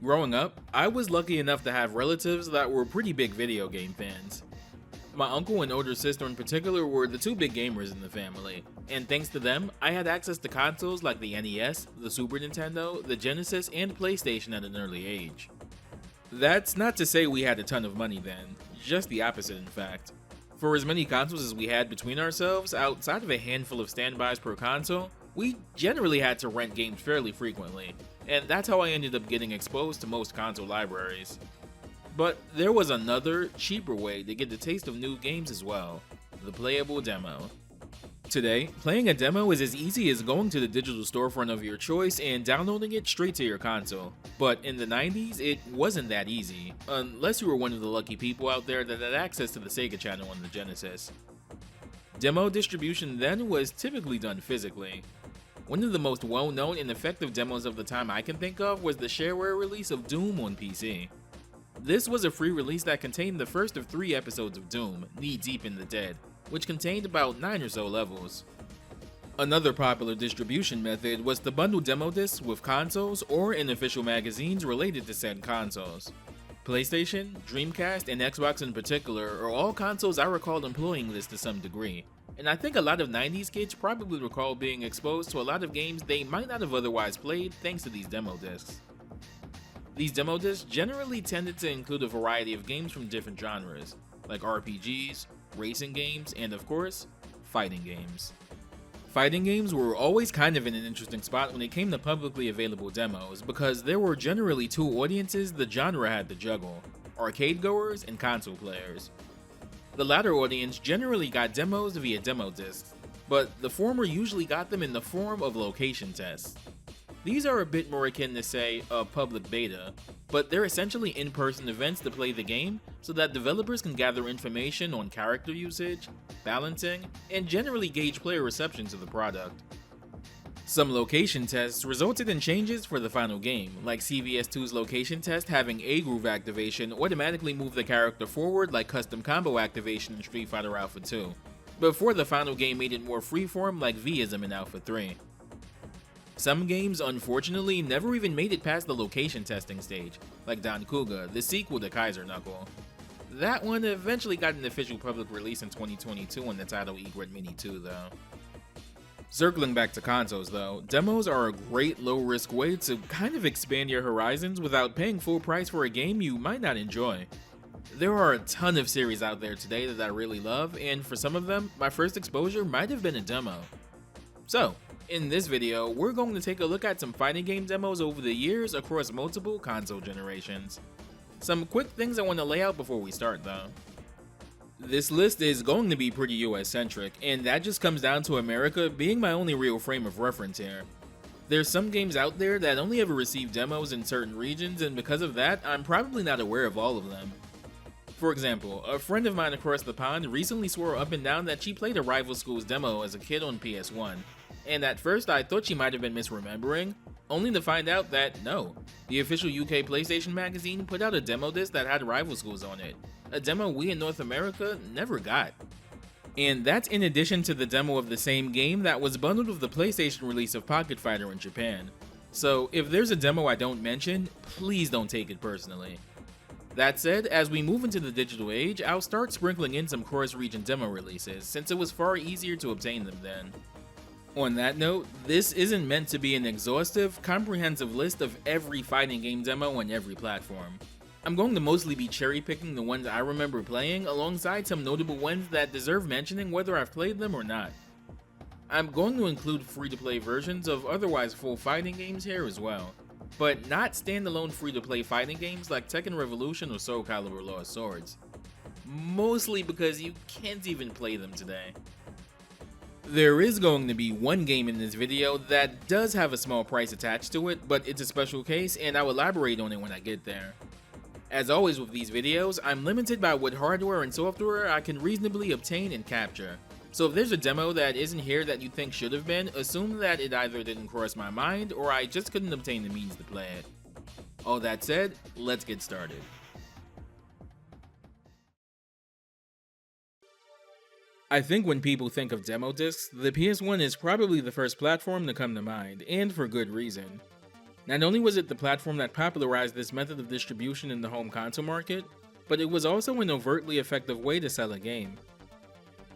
Growing up, I was lucky enough to have relatives that were pretty big video game fans. My uncle and older sister in particular were the two big gamers in the family, and thanks to them, I had access to consoles like the NES, the Super Nintendo, the Genesis, and PlayStation at an early age. That's not to say we had a ton of money then, just the opposite in fact. For as many consoles as we had between ourselves, outside of a handful of standbys per console, we generally had to rent games fairly frequently, and that's how I ended up getting exposed to most console libraries. But there was another, cheaper way to get the taste of new games as well: the playable demo. Today, playing a demo is as easy as going to the digital storefront of your choice and downloading it straight to your console. But in the 90s, it wasn't that easy, unless you were one of the lucky people out there that had access to the Sega channel on the Genesis. Demo distribution then was typically done physically. One of the most well-known and effective demos of the time I can think of was the shareware release of Doom on PC. This was a free release that contained the first of 3 episodes of Doom, Knee Deep in the Dead, which contained about 9 or so levels. Another popular distribution method was to bundle demo discs with consoles or in official magazines related to said consoles. PlayStation, Dreamcast, and Xbox in particular are all consoles I recall employing this to some degree, and I think a lot of 90s kids probably recall being exposed to a lot of games they might not have otherwise played thanks to these demo discs. These demo discs generally tended to include a variety of games from different genres, like RPGs, racing games, and of course, fighting games. Fighting games were always kind of in an interesting spot when it came to publicly available demos, because there were generally 2 audiences the genre had to juggle: arcade goers and console players. The latter audience generally got demos via demo discs, but the former usually got them in the form of location tests. These are a bit more akin to, say, a public beta, but they're essentially in-person events to play the game so that developers can gather information on character usage, balancing, and generally gauge player reception to the product. Some location tests resulted in changes for the final game, like CVS2's location test having A-Groove activation automatically move the character forward like custom combo activation in Street Fighter Alpha 2, before the final game made it more freeform like V-ism in Alpha 3. Some games, unfortunately, never even made it past the location testing stage, like Don Kuga, the sequel to Kaiser Knuckle. That one eventually got an official public release in 2022 on the title Egret Mini 2 though. Circling back to consoles though, demos are a great low-risk way to kind of expand your horizons without paying full price for a game you might not enjoy. There are a ton of series out there today that I really love, and for some of them, my first exposure might have been a demo. So, in this video, we're going to take a look at some fighting game demos over the years across multiple console generations. Some quick things I want to lay out before we start though. This list is going to be pretty US-centric, and that just comes down to America being my only real frame of reference here. There's some games out there that only ever receive demos in certain regions, and because of that, I'm probably not aware of all of them. For example, a friend of mine across the pond recently swore up and down that she played a rival school's demo as a kid on PS1. And at first I thought she might have been misremembering, only to find out that no, the official UK PlayStation magazine put out a demo disc that had rival schools on it, a demo we in North America never got. And that's in addition to the demo of the same game that was bundled with the PlayStation release of Pocket Fighter in Japan. So if there's a demo I don't mention, please don't take it personally. That said, as we move into the digital age, I'll start sprinkling in some cross-region demo releases, since it was far easier to obtain them then. On that note, this isn't meant to be an exhaustive, comprehensive list of every fighting game demo on every platform. I'm going to mostly be cherry-picking the ones I remember playing, alongside some notable ones that deserve mentioning whether I've played them or not. I'm going to include free-to-play versions of otherwise full fighting games here as well, but not standalone free-to-play fighting games like Tekken Revolution or Soul Calibur Lost Swords. Mostly because you can't even play them today. There is going to be one game in this video that does have a small price attached to it, but it's a special case and I'll elaborate on it when I get there. As always with these videos, I'm limited by what hardware and software I can reasonably obtain and capture. So if there's a demo that isn't here that you think should have been, assume that it either didn't cross my mind or I just couldn't obtain the means to play it. All that said, let's get started. I think when people think of demo discs, the PS1 is probably the first platform to come to mind, and for good reason. Not only was it the platform that popularized this method of distribution in the home console market, but it was also an overtly effective way to sell a game.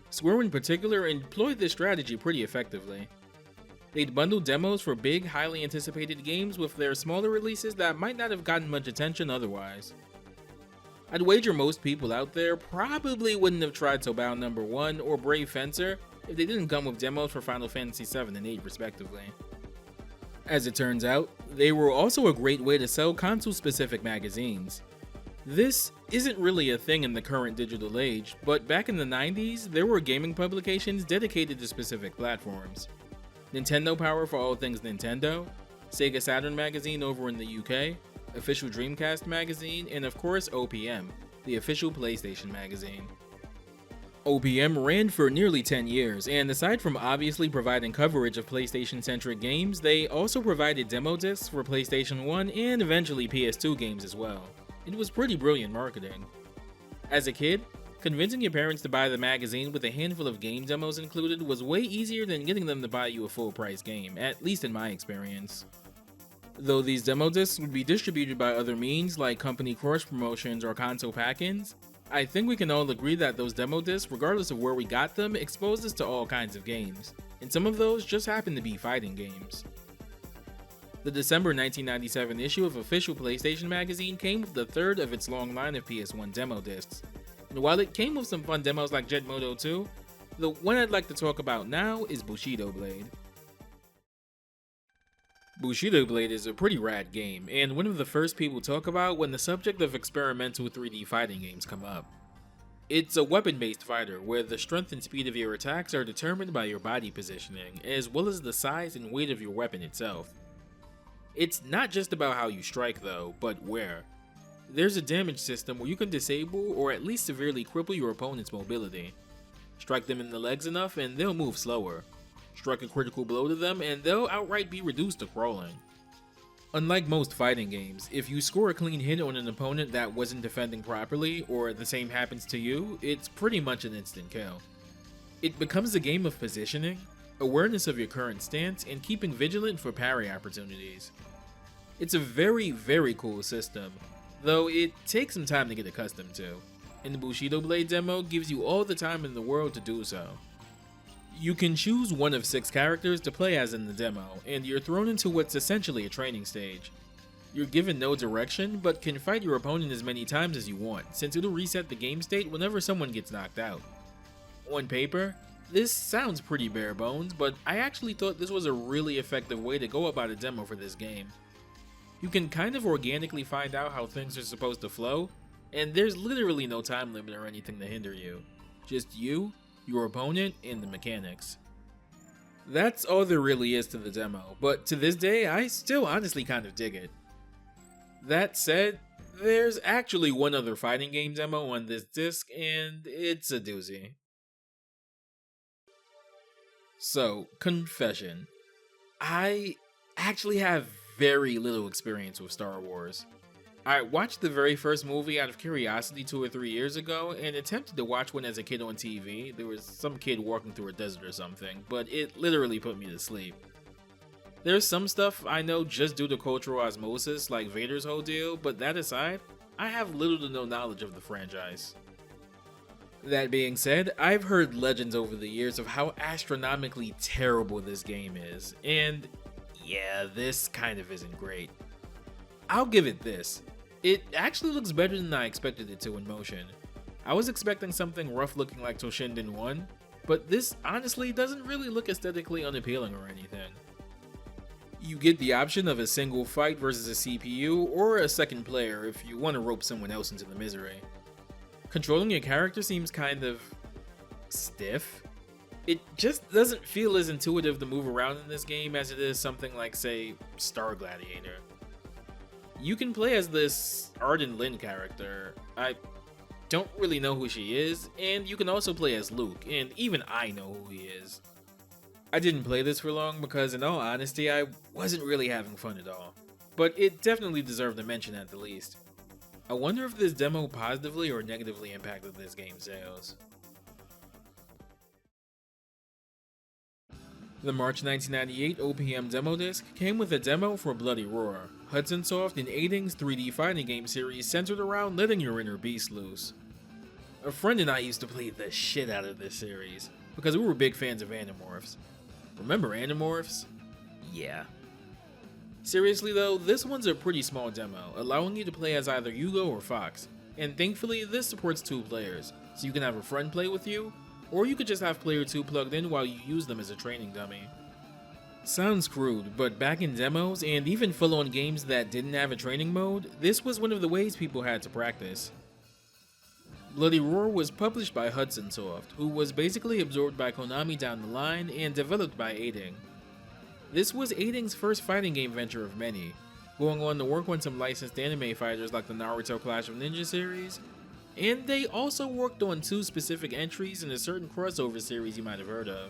Square in particular employed this strategy pretty effectively. They'd bundle demos for big, highly anticipated games with their smaller releases that might not have gotten much attention otherwise. I'd wager most people out there probably wouldn't have tried Soulbound No. 1 or Brave Fencer if they didn't come with demos for Final Fantasy VII and VIII respectively. As it turns out, they were also a great way to sell console-specific magazines. This isn't really a thing in the current digital age, but back in the 90s, there were gaming publications dedicated to specific platforms. Nintendo Power for all things Nintendo, Sega Saturn magazine over in the UK, official Dreamcast magazine, and of course OPM, the official PlayStation magazine. OPM ran for nearly 10 years, and aside from obviously providing coverage of PlayStation-centric games, they also provided demo discs for PlayStation 1 and eventually PS2 games as well. It was pretty brilliant marketing. As a kid, convincing your parents to buy the magazine with a handful of game demos included was way easier than getting them to buy you a full-price game, at least in my experience. Though these demo discs would be distributed by other means like company cross-promotions or console pack-ins, I think we can all agree that those demo discs, regardless of where we got them, exposed us to all kinds of games, and some of those just happened to be fighting games. The December 1997 issue of official PlayStation magazine came with the third of its long line of PS1 demo discs, and while it came with some fun demos like Jet Moto 2, the one I'd like to talk about now is Bushido Blade. Bushido Blade is a pretty rad game, and one of the first people talk about when the subject of experimental 3D fighting games come up. It's a weapon-based fighter, where the strength and speed of your attacks are determined by your body positioning, as well as the size and weight of your weapon itself. It's not just about how you strike though, but where. There's a damage system where you can disable or at least severely cripple your opponent's mobility. Strike them in the legs enough and they'll move slower. Strike a critical blow to them and they'll outright be reduced to crawling. Unlike most fighting games, if you score a clean hit on an opponent that wasn't defending properly, or the same happens to you, it's pretty much an instant kill. It becomes a game of positioning, awareness of your current stance, and keeping vigilant for parry opportunities. It's a very, very cool system, though it takes some time to get accustomed to, and the Bushido Blade demo gives you all the time in the world to do so. You can choose one of 6 characters to play as in the demo, and you're thrown into what's essentially a training stage. You're given no direction, but can fight your opponent as many times as you want, since it'll reset the game state whenever someone gets knocked out. On paper, this sounds pretty bare bones, but I actually thought this was a really effective way to go about a demo for this game. You can kind of organically find out how things are supposed to flow, and there's literally no time limit or anything to hinder you. Just you, your opponent, and the mechanics. That's all there really is to the demo, but to this day, I still honestly kind of dig it. That said, there's actually one other fighting game demo on this disc, and it's a doozy. So, confession. I actually have very little experience with Star Wars. I watched the very first movie out of curiosity 2 or 3 years ago and attempted to watch one as a kid on TV. There was some kid walking through a desert or something, but it literally put me to sleep. There's some stuff I know just due to cultural osmosis, like Vader's whole deal, but that aside, I have little to no knowledge of the franchise. That being said, I've heard legends over the years of how astronomically terrible this game is, and yeah, this kind of isn't great. I'll give it this. It actually looks better than I expected it to in motion. I was expecting something rough looking like Toshinden 1, but this honestly doesn't really look aesthetically unappealing or anything. You get the option of a single fight versus a CPU, or a second player if you want to rope someone else into the misery. Controlling your character seems kind of stiff. It just doesn't feel as intuitive to move around in this game as it is something like, say, Star Gladiator. You can play as this Arden Lin character. I don't really know who she is, and you can also play as Luke, and even I know who he is. I didn't play this for long because, in all honesty, I wasn't really having fun at all, but it definitely deserved a mention at the least. I wonder if this demo positively or negatively impacted this game's sales. The March 1998 OPM demo disc came with a demo for Bloody Roar, Hudson Soft and Aiding's 3D fighting game series centered around letting your inner beast loose. A friend and I used to play the shit out of this series, because we were big fans of Animorphs. Remember Animorphs? Yeah. Seriously though, this one's a pretty small demo, allowing you to play as either Yugo or Fox, and thankfully this supports 2 players, so you can have a friend play with you, or you could just have player 2 plugged in while you use them as a training dummy. Sounds crude, but back in demos, and even full-on games that didn't have a training mode, this was one of the ways people had to practice. Bloody Roar was published by Hudson Soft, who was basically absorbed by Konami down the line and developed by Aiding. This was Aiding's first fighting game venture of many, going on to work on some licensed anime fighters like the Naruto Clash of Ninja series, and they also worked on 2 specific entries in a certain crossover series you might have heard of.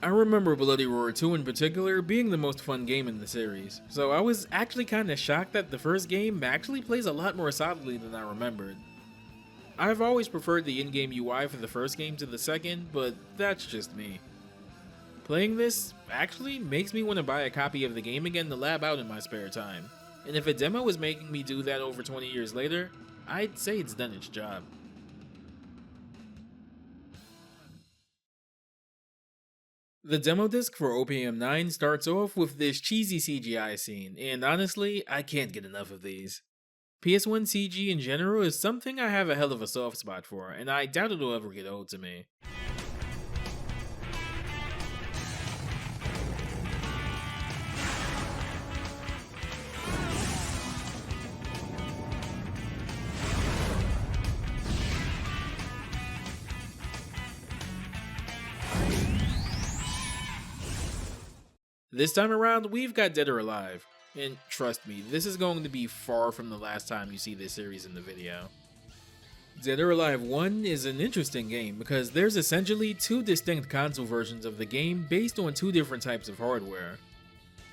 I remember Bloody Roar 2 in particular being the most fun game in the series, so I was actually kinda shocked that the first game actually plays a lot more solidly than I remembered. I've always preferred the in-game UI for the first game to the second, but that's just me. Playing this actually makes me want to buy a copy of the game again to lab out in my spare time, and if a demo is making me do that over 20 years later, I'd say it's done its job. The demo disc for OPM 9 starts off with this cheesy CGI scene, and honestly, I can't get enough of these. PS1 CG in general is something I have a hell of a soft spot for, and I doubt it'll ever get old to me. This time around, we've got Dead or Alive, and trust me, this is going to be far from the last time you see this series in the video. Dead or Alive 1 is an interesting game because there's essentially 2 distinct console versions of the game based on 2 different types of hardware.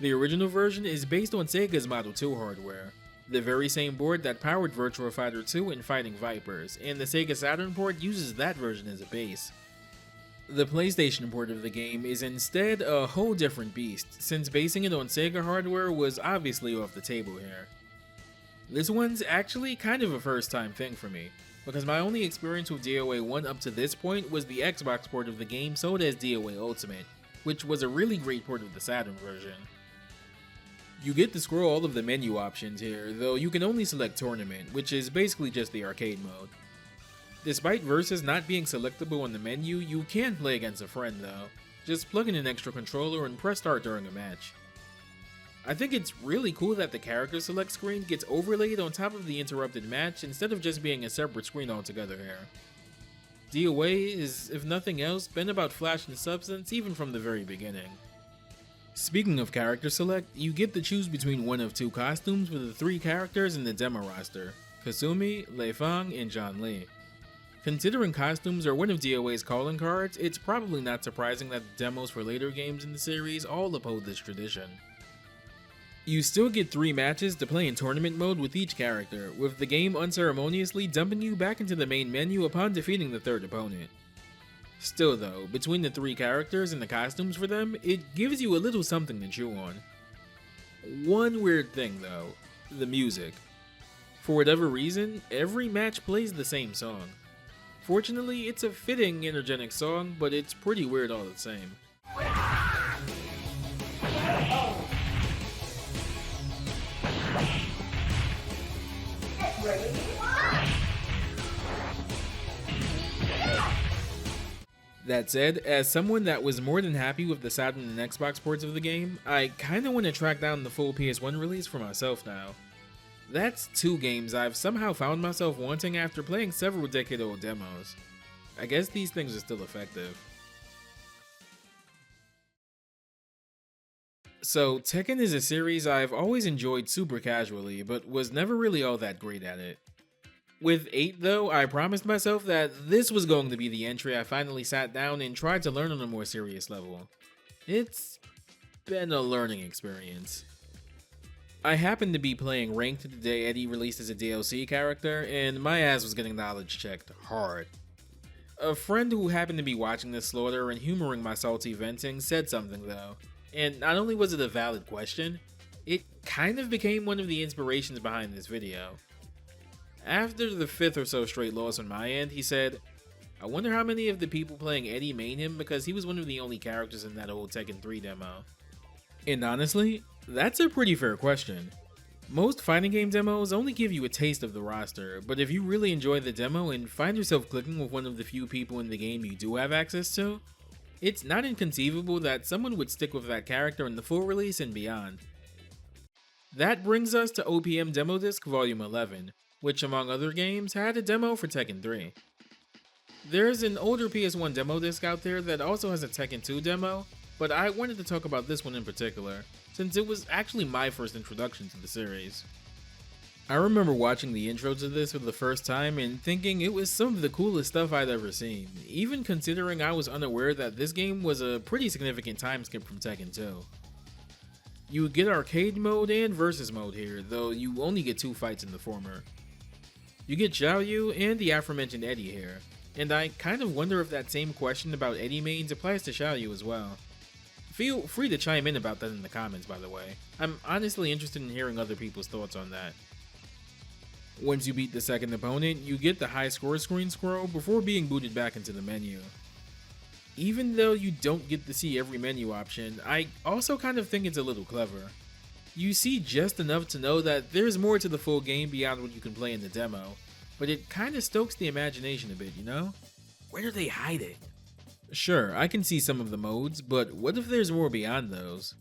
The original version is based on Sega's Model 2 hardware, the very same board that powered Virtua Fighter 2 and Fighting Vipers, and the Sega Saturn port uses that version as a base. The PlayStation port of the game is instead a whole different beast, since basing it on Sega hardware was obviously off the table here. This one's actually kind of a first time thing for me, because my only experience with DOA 1 up to this point was the Xbox port of the game sold as DOA Ultimate, which was a really great port of the Saturn version. You get to scroll all of the menu options here, though you can only select Tournament, which is basically just the arcade mode. Despite versus not being selectable on the menu, you can play against a friend though. Just plug in an extra controller and press start during a match. I think it's really cool that the character select screen gets overlaid on top of the interrupted match instead of just being a separate screen altogether here. DOA is, if nothing else, been about flash and substance even from the very beginning. Speaking of character select, you get to choose between one of 2 costumes for the 3 characters in the demo roster, Kasumi, Lei Fang, and Zhang Li. Considering costumes are one of DOA's calling cards, it's probably not surprising that the demos for later games in the series all uphold this tradition. You still get 3 matches to play in tournament mode with each character, with the game unceremoniously dumping you back into the main menu upon defeating the 3rd opponent. Still though, between the 3 characters and the costumes for them, it gives you a little something to chew on. One weird thing though, the music. For whatever reason, every match plays the same song. Fortunately, it's a fitting, energetic song, but it's pretty weird all the same. That said, as someone that was more than happy with the Saturn and Xbox ports of the game, I kinda want to track down the full PS1 release for myself now. That's 2 games I've somehow found myself wanting after playing several decade-old demos. I guess these things are still effective. So, Tekken is a series I've always enjoyed super casually, but was never really all that great at it. With 8 though, I promised myself that this was going to be the entry I finally sat down and tried to learn on a more serious level. It's been a learning experience. I happened to be playing Ranked the day Eddie released as a DLC character, and my ass was getting knowledge checked hard. A friend who happened to be watching this slaughter and humoring my salty venting said something though, and not only was it a valid question, it kind of became one of the inspirations behind this video. After the 5th or so straight loss on my end, he said, "I wonder how many of the people playing Eddie main him because he was one of the only characters in that old Tekken 3 demo." And honestly, that's a pretty fair question. Most fighting game demos only give you a taste of the roster, but if you really enjoy the demo and find yourself clicking with one of the few people in the game you do have access to, it's not inconceivable that someone would stick with that character in the full release and beyond. That brings us to OPM Demo Disc Volume 11, which among other games had a demo for Tekken 3. There's an older PS1 demo disc out there that also has a Tekken 2 demo, but I wanted to talk about this one in particular, since it was actually my first introduction to the series. I remember watching the intro to this for the first time and thinking it was some of the coolest stuff I'd ever seen, even considering I was unaware that this game was a pretty significant time skip from Tekken 2. You would get arcade mode and versus mode here, though you only get 2 fights in the former. You get Xiaoyu and the aforementioned Eddie here, and I kind of wonder if that same question about Eddie mains applies to Xiaoyu as well. Feel free to chime in about that in the comments, by the way. I'm honestly interested in hearing other people's thoughts on that. Once you beat the second opponent, you get the high score screen scroll before being booted back into the menu. Even though you don't get to see every menu option, I also kind of think it's a little clever. You see just enough to know that there's more to the full game beyond what you can play in the demo, but it kinda stokes the imagination a bit, you know? Where are they hiding? Sure, I can see some of the modes, but what if there's more beyond those?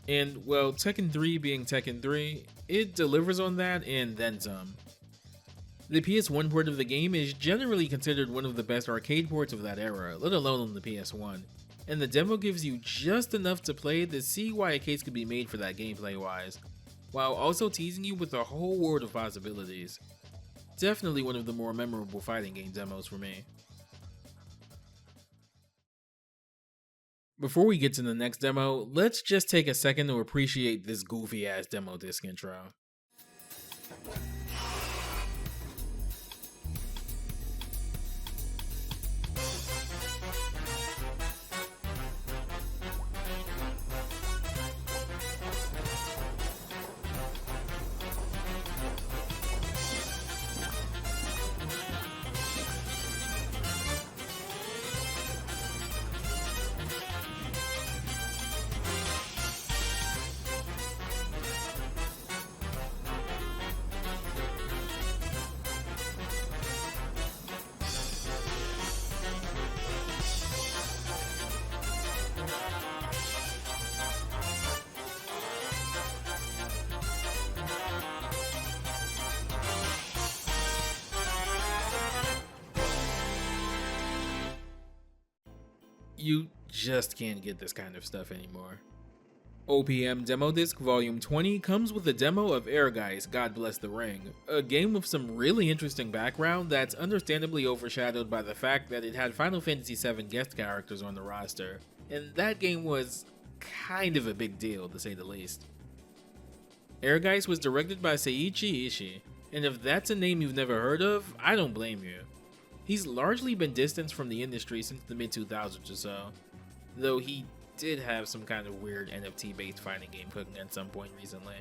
And, well, Tekken 3 being Tekken 3, it delivers on that and then some. The PS1 port of the game is generally considered one of the best arcade ports of that era, let alone on the PS1, and the demo gives you just enough to play to see why a case could be made for that gameplay wise, while also teasing you with a whole world of possibilities. Definitely one of the more memorable fighting game demos for me. Before we get to the next demo, let's just take a second to appreciate this goofy ass demo disc intro. You just can't get this kind of stuff anymore. OPM Demo Disc Volume 20 comes with a demo of Ehrgeist God Bless the Ring, a game with some really interesting background that's understandably overshadowed by the fact that it had Final Fantasy VII guest characters on the roster, and that game was kind of a big deal to say the least. Ehrgeist was directed by Seiichi Ishii, and if that's a name you've never heard of, I don't blame you. He's largely been distanced from the industry since the mid-2000s or so, though he did have some kind of weird NFT-based fighting game cooking at some point recently.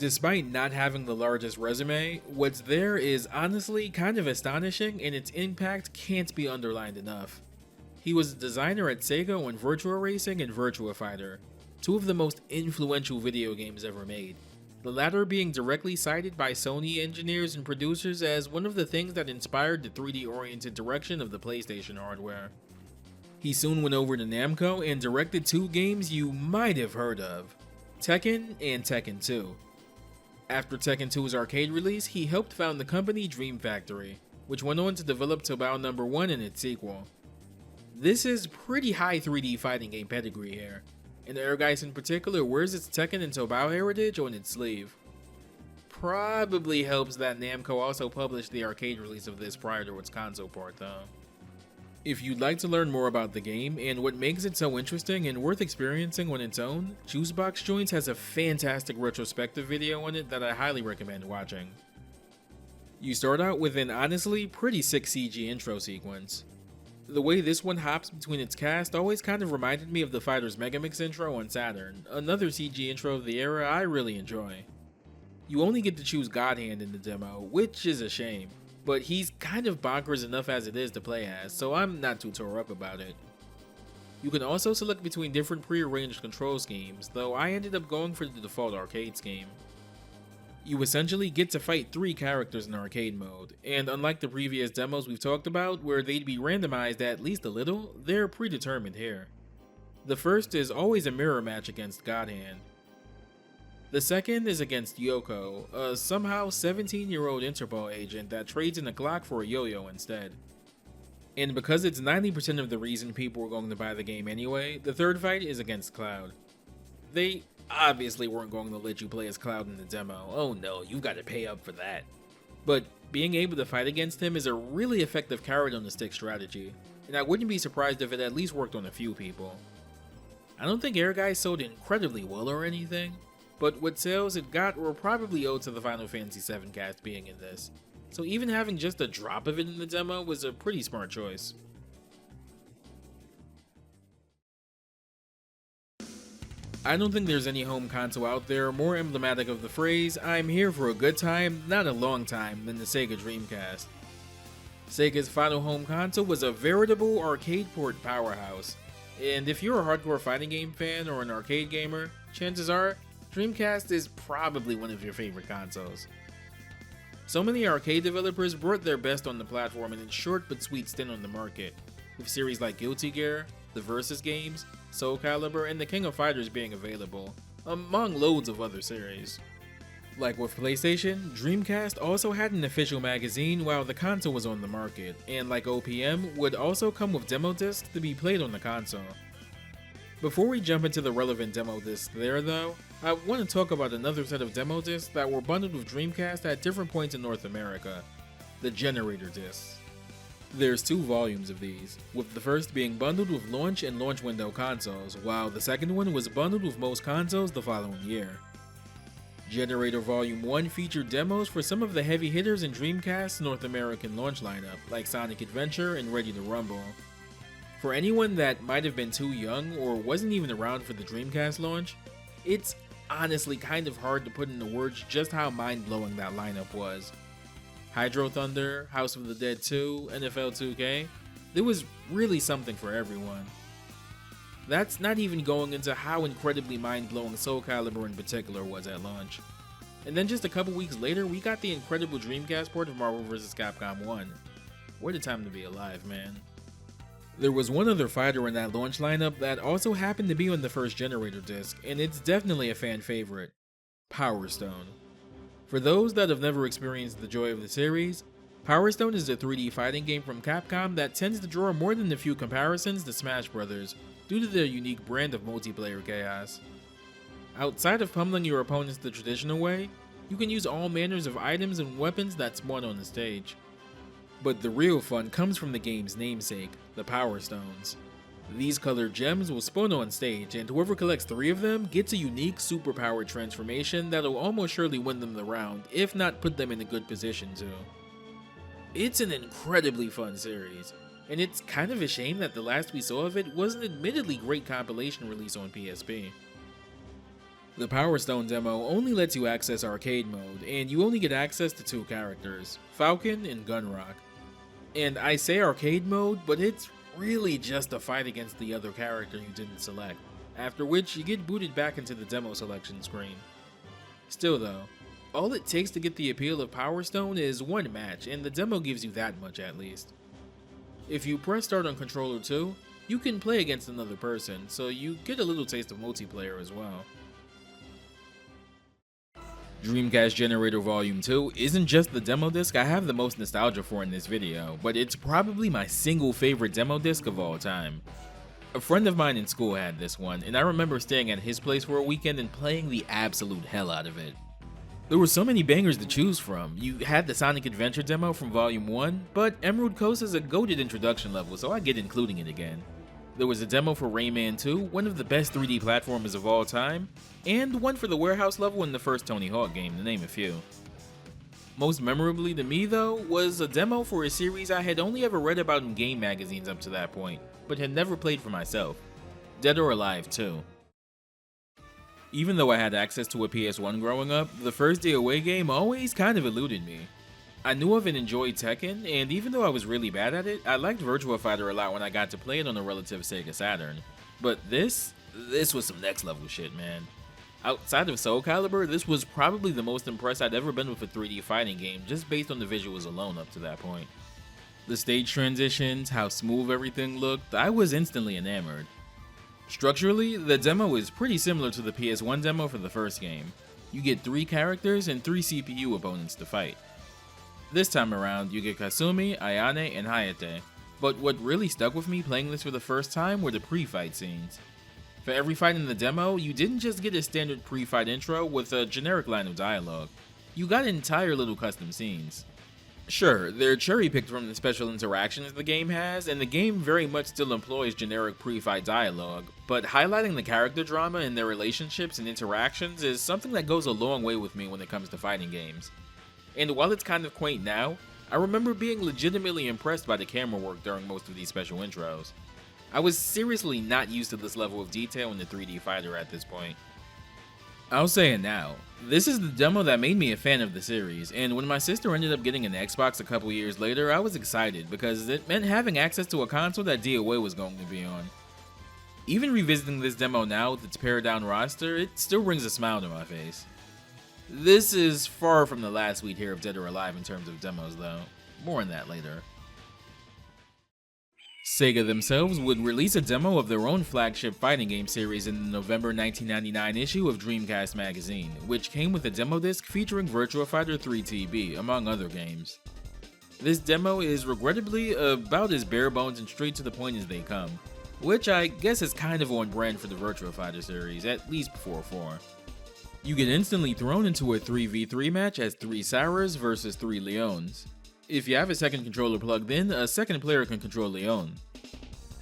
Despite not having the largest resume, what's there is honestly kind of astonishing and its impact can't be underlined enough. He was a designer at Sega on Virtua Racing and Virtua Fighter, two of the most influential video games ever made, the latter being directly cited by Sony engineers and producers as one of the things that inspired the 3D-oriented direction of the PlayStation hardware. He soon went over to Namco and directed 2 games you might have heard of, Tekken and Tekken 2. After Tekken 2's arcade release, he helped found the company Dream Factory, which went on to develop Tobao No. 1 and its sequel. This is pretty high 3D fighting game pedigree here, and Ehrgeist in particular wears its Tekken and Tobao heritage on its sleeve. Probably helps that Namco also published the arcade release of this prior to its console port though. If you'd like to learn more about the game and what makes it so interesting and worth experiencing on its own, Juicebox Joints has a fantastic retrospective video on it that I highly recommend watching. You start out with an honestly pretty sick CG intro sequence. The way this one hops between its cast always kind of reminded me of the Fighter's Megamix intro on Saturn, another CG intro of the era I really enjoy. You only get to choose Godhand in the demo, which is a shame, but he's kind of bonkers enough as it is to play as, so I'm not too tore up about it. You can also select between different pre-arranged control schemes, though I ended up going for the default arcade scheme. You essentially get to fight 3 characters in arcade mode, and unlike the previous demos we've talked about where they'd be randomized at least a little, they're predetermined here. The first is always a mirror match against Godhand. The second is against Yoko, a somehow 17-year-old Interpol agent that trades in a Glock for a yo-yo instead. And because it's 90% of the reason people were going to buy the game anyway, the third fight is against Cloud. They obviously weren't going to let you play as Cloud in the demo, oh no, you've got to pay up for that. But being able to fight against him is a really effective carrot on the stick strategy, and I wouldn't be surprised if it at least worked on a few people. I don't think Air Guy sold incredibly well or anything, but what sales it got were probably owed to the Final Fantasy VII cast being in this, so even having just a drop of it in the demo was a pretty smart choice. I don't think there's any home console out there more emblematic of the phrase, "I'm here for a good time, not a long time," than the Sega Dreamcast. Sega's final home console was a veritable arcade port powerhouse, and if you're a hardcore fighting game fan or an arcade gamer, chances are, Dreamcast is probably one of your favorite consoles. So many arcade developers brought their best on the platform in its short but sweet stint on the market, with series like Guilty Gear, the Versus games, Soul Calibur, and the King of Fighters being available, among loads of other series. Like with PlayStation, Dreamcast also had an official magazine while the console was on the market, and like OPM, would also come with demo discs to be played on the console. Before we jump into the relevant demo discs there though, I want to talk about another set of demo discs that were bundled with Dreamcast at different points in North America, the Generator discs. There's 2 volumes of these, with the first being bundled with launch and launch window consoles, while the second one was bundled with most consoles the following year. Generator Volume 1 featured demos for some of the heavy hitters in Dreamcast's North American launch lineup, like Sonic Adventure and Ready to Rumble. For anyone that might have been too young or wasn't even around for the Dreamcast launch, it's honestly kind of hard to put into words just how mind-blowing that lineup was. Hydro Thunder, House of the Dead 2, NFL 2K, there was really something for everyone. That's not even going into how incredibly mind-blowing Soul Calibur in particular was at launch. And then just a couple weeks later, we got the incredible Dreamcast port of Marvel vs. Capcom 1. What a time to be alive, man. There was one other fighter in that launch lineup that also happened to be on the first Generator disc, and it's definitely a fan favorite, Power Stone. For those that have never experienced the joy of the series, Power Stone is a 3D fighting game from Capcom that tends to draw more than a few comparisons to Smash Bros. Due to their unique brand of multiplayer chaos. Outside of pummeling your opponents the traditional way, you can use all manners of items and weapons that spawn on the stage. But the real fun comes from the game's namesake, the Power Stones. These colored gems will spawn on stage, and whoever collects 3 of them gets a unique superpowered transformation that'll almost surely win them the round, if not put them in a good position to. It's an incredibly fun series, and it's kind of a shame that the last we saw of it was an admittedly great compilation release on PSP. The Power Stone demo only lets you access arcade mode, and you only get access to 2 characters, Falcon and Gunrock. And I say arcade mode, but it's really just a fight against the other character you didn't select, after which you get booted back into the demo selection screen. Still though, all it takes to get the appeal of Power Stone is 1 match, and the demo gives you that much at least. If you press start on controller 2, you can play against another person, so you get a little taste of multiplayer as well. Dreamcast Generator Volume 2 isn't just the demo disc I have the most nostalgia for in this video, but it's probably my single favorite demo disc of all time. A friend of mine in school had this one, and I remember staying at his place for a weekend and playing the absolute hell out of it. There were so many bangers to choose from. You had the Sonic Adventure demo from Volume 1, but Emerald Coast is a goated introduction level, so I get including it again. There was a demo for Rayman 2, one of the best 3D platformers of all time, and one for the warehouse level in the first Tony Hawk game, to name a few. Most memorably to me though, was a demo for a series I had only ever read about in game magazines up to that point, but had never played for myself. Dead or Alive 2. Even though I had access to a PS1 growing up, the first DOA game always kind of eluded me. I knew of and enjoyed Tekken, and even though I was really bad at it, I liked Virtua Fighter a lot when I got to play it on a relative Sega Saturn. But this was some next level shit, man. Outside of Soul Calibur, this was probably the most impressed I'd ever been with a 3D fighting game just based on the visuals alone up to that point. The stage transitions, how smooth everything looked, I was instantly enamored. Structurally, the demo is pretty similar to the PS1 demo for the first game. You get 3 characters and 3 CPU opponents to fight. This time around, you get Kasumi, Ayane, and Hayate, but what really stuck with me playing this for the first time were the pre-fight scenes. For every fight in the demo, you didn't just get a standard pre-fight intro with a generic line of dialogue. You got entire little custom scenes. Sure, they're cherry-picked from the special interactions the game has, and the game very much still employs generic pre-fight dialogue, but highlighting the character drama and their relationships and interactions is something that goes a long way with me when it comes to fighting games. And while it's kind of quaint now, I remember being legitimately impressed by the camera work during most of these special intros. I was seriously not used to this level of detail in the 3D fighter at this point. I'll say it now, this is the demo that made me a fan of the series, and when my sister ended up getting an Xbox a couple years later, I was excited because it meant having access to a console that DOA was going to be on. Even revisiting this demo now with its pared down roster, it still brings a smile to my face. This is far from the last we'd hear of Dead or Alive in terms of demos though, more on that later. Sega themselves would release a demo of their own flagship fighting game series in the November 1999 issue of Dreamcast magazine, which came with a demo disc featuring Virtua Fighter 3 TB, among other games. This demo is regrettably about as bare bones and straight to the point as they come, which I guess is kind of on brand for the Virtua Fighter series, at least before 4. You get instantly thrown into a 3v3 match as 3 Saras versus 3 Leons. If you have a second controller plugged in, a second player can control Leon.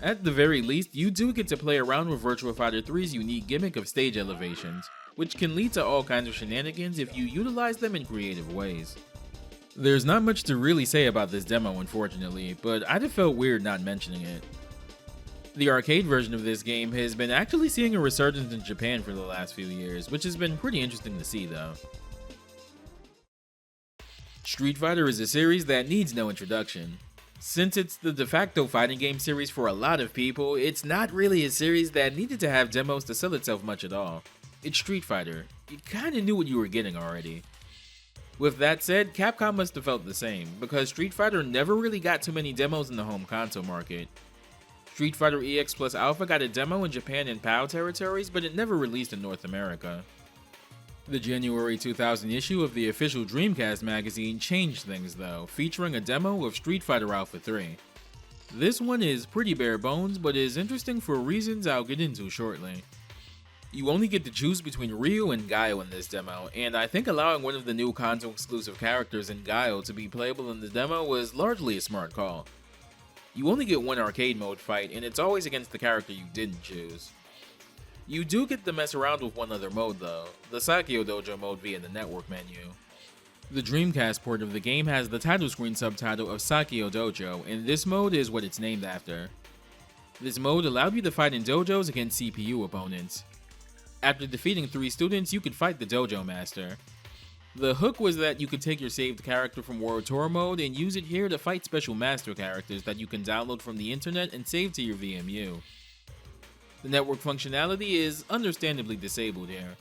At the very least, you do get to play around with Virtua Fighter 3's unique gimmick of stage elevations, which can lead to all kinds of shenanigans if you utilize them in creative ways. There's not much to really say about this demo unfortunately, but I'd have felt weird not mentioning it. The arcade version of this game has been actually seeing a resurgence in Japan for the last few years, which has been pretty interesting to see though. Street Fighter is a series that needs no introduction. Since it's the de facto fighting game series for a lot of people, it's not really a series that needed to have demos to sell itself much at all. It's Street Fighter. You kinda knew what you were getting already. With that said, Capcom must have felt the same, because Street Fighter never really got too many demos in the home console market. Street Fighter EX Plus Alpha got a demo in Japan and PAL territories, but it never released in North America. The January 2000 issue of the official Dreamcast magazine changed things though, featuring a demo of Street Fighter Alpha 3. This one is pretty bare bones, but is interesting for reasons I'll get into shortly. You only get to choose between Ryu and Guile in this demo, and I think allowing one of the new console exclusive characters in Guile to be playable in the demo was largely a smart call. You only get one arcade mode fight, and it's always against the character you didn't choose. You do get to mess around with one other mode though, the Sakio Dojo mode via the network menu. The Dreamcast port of the game has the title screen subtitle of Sakio Dojo, and this mode is what it's named after. This mode allowed you to fight in dojos against CPU opponents. After defeating 3 students, you could fight the dojo master. The hook was that you could take your saved character from World Tour mode and use it here to fight special master characters that you can download from the internet and save to your VMU. The network functionality is understandably disabled here,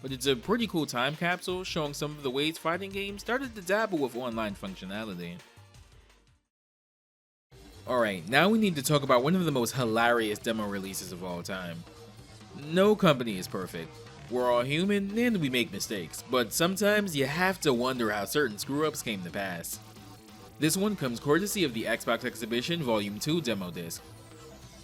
but it's a pretty cool time capsule showing some of the ways fighting games started to dabble with online functionality. Alright, now we need to talk about one of the most hilarious demo releases of all time. No company is perfect. We're all human and we make mistakes, but sometimes you have to wonder how certain screw-ups came to pass. This one comes courtesy of the Xbox Exhibition Volume 2 demo disc.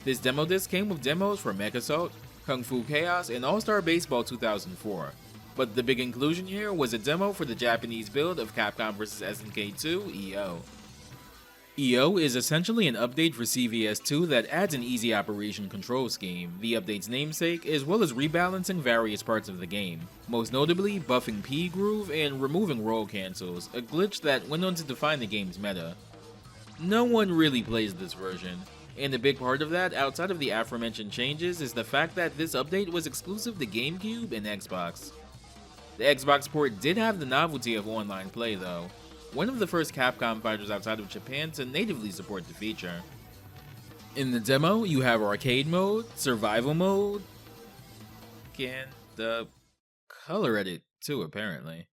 This demo disc came with demos for Mech Assault, Kung Fu Chaos, and All-Star Baseball 2004, but the big inclusion here was a demo for the Japanese build of Capcom vs SNK 2 EO. EO is essentially an update for CVS2 that adds an easy operation control scheme, the update's namesake, as well as rebalancing various parts of the game, most notably buffing P-Groove and removing roll cancels, a glitch that went on to define the game's meta. No one really plays this version, and a big part of that, outside of the aforementioned changes, is the fact that this update was exclusive to GameCube and Xbox. The Xbox port did have the novelty of online play though, one of the first Capcom fighters outside of Japan to natively support the feature. In the demo, you have arcade mode, survival mode, and color edit too, apparently.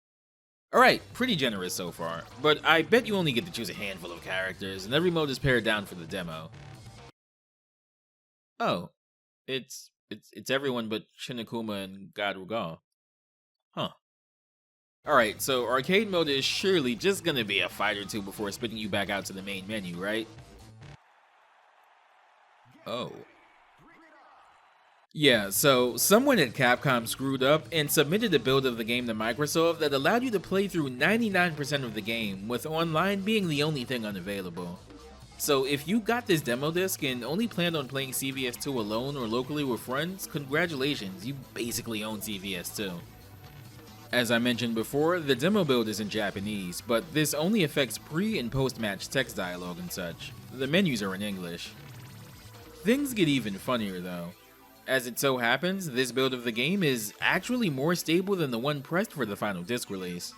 Alright, pretty generous so far, but I bet you only get to choose a handful of characters, and every mode is pared down for the demo. Oh, it's everyone but Shinakuma and God Rugal. Huh. Alright, so arcade mode is surely just gonna be a fight or two before spitting you back out to the main menu, right? Oh. Yeah, so someone at Capcom screwed up and submitted a build of the game to Microsoft that allowed you to play through 99% of the game, with online being the only thing unavailable. So if you got this demo disc and only planned on playing CVS2 alone or locally with friends, congratulations, you basically own CVS2. As I mentioned before, the demo build is in Japanese, but this only affects pre- and post-match text dialogue and such. The menus are in English. Things get even funnier though. As it so happens, this build of the game is actually more stable than the one pressed for the final disc release.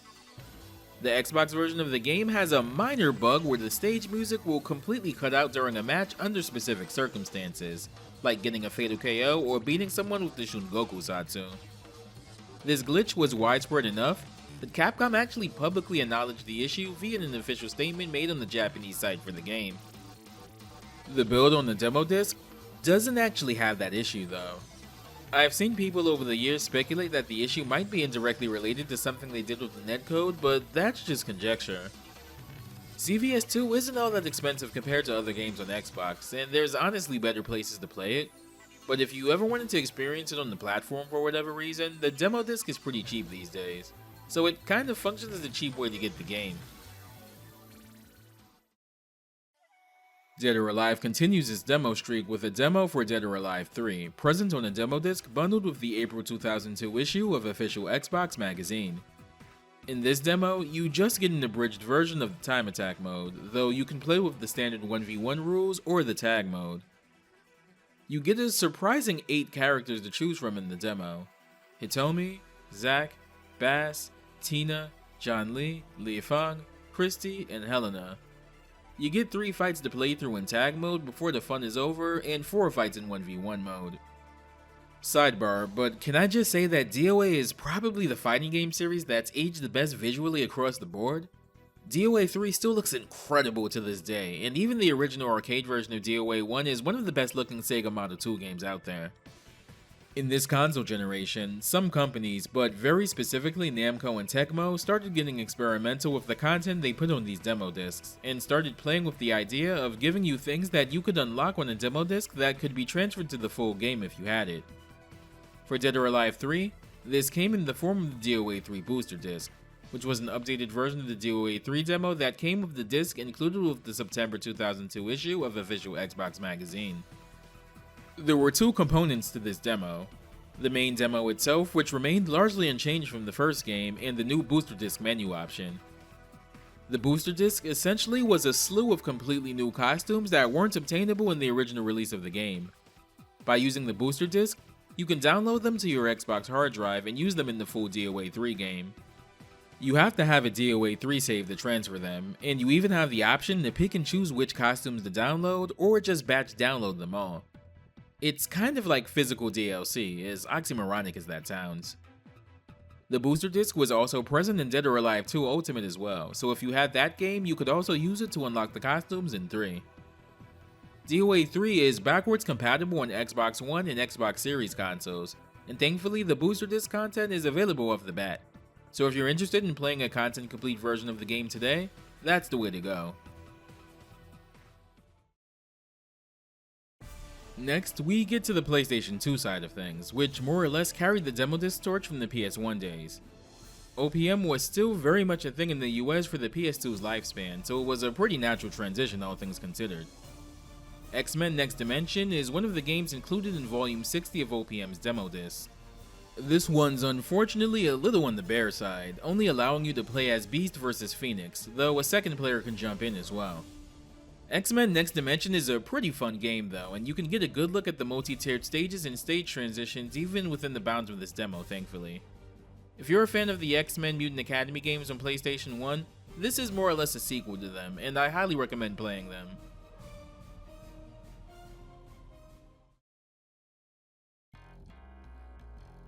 The Xbox version of the game has a minor bug where the stage music will completely cut out during a match under specific circumstances, like getting a fatal KO or beating someone with the Shungoku Satsu. This glitch was widespread enough that Capcom actually publicly acknowledged the issue via an official statement made on the Japanese site for the game. The build on the demo disc doesn't actually have that issue though. I've seen people over the years speculate that the issue might be indirectly related to something they did with the netcode, but that's just conjecture. CVS2 isn't all that expensive compared to other games on Xbox, and there's honestly better places to play it. But if you ever wanted to experience it on the platform for whatever reason, the demo disc is pretty cheap these days, so it kind of functions as a cheap way to get the game. Dead or Alive continues its demo streak with a demo for Dead or Alive 3, present on a demo disc bundled with the April 2002 issue of official Xbox magazine. In this demo, you just get an abridged version of the time attack mode, though you can play with the standard 1v1 rules or the tag mode. You get a surprising 8 characters to choose from in the demo: Hitomi, Zack, Bass, Tina, John Lee, Li Fang, Christy, and Helena. You get 3 fights to play through in tag mode before the fun is over, and 4 fights in 1v1 mode. Sidebar, but can I just say that DOA is probably the fighting game series that's aged the best visually across the board? DOA 3 still looks incredible to this day, and even the original arcade version of DOA 1 is one of the best looking Sega Model 2 games out there. In this console generation, some companies, but very specifically Namco and Tecmo, started getting experimental with the content they put on these demo discs, and started playing with the idea of giving you things that you could unlock on a demo disc that could be transferred to the full game if you had it. For Dead or Alive 3, this came in the form of the DOA 3 booster disc, which was an updated version of the DOA 3 demo that came with the disc included with the September 2002 issue of official Xbox magazine. There were 2 components to this demo: the main demo itself, which remained largely unchanged from the first game, and the new booster disc menu option. The booster disc essentially was a slew of completely new costumes that weren't obtainable in the original release of the game. By using the booster disc, you can download them to your Xbox hard drive and use them in the full DOA 3 game. You have to have a DOA 3 save to transfer them, and you even have the option to pick and choose which costumes to download or just batch download them all. It's kind of like physical DLC, as oxymoronic as that sounds. The booster disc was also present in Dead or Alive 2 Ultimate as well, so if you had that game, you could also use it to unlock the costumes in 3. DOA 3 is backwards compatible on Xbox One and Xbox Series consoles, and thankfully the booster disc content is available off the bat. So if you're interested in playing a content complete version of the game today, that's the way to go. Next, we get to the PlayStation 2 side of things, which more or less carried the demo disc torch from the PS1 days. OPM was still very much a thing in the US for the PS2's lifespan, so it was a pretty natural transition all things considered. X-Men Next Dimension is one of the games included in Volume 60 of OPM's demo disc. This one's unfortunately a little on the bare side, only allowing you to play as Beast vs Phoenix, though a second player can jump in as well. X-Men Next Dimension is a pretty fun game though, and you can get a good look at the multi-tiered stages and stage transitions even within the bounds of this demo, thankfully. If you're a fan of the X-Men Mutant Academy games on PlayStation 1, this is more or less a sequel to them, and I highly recommend playing them.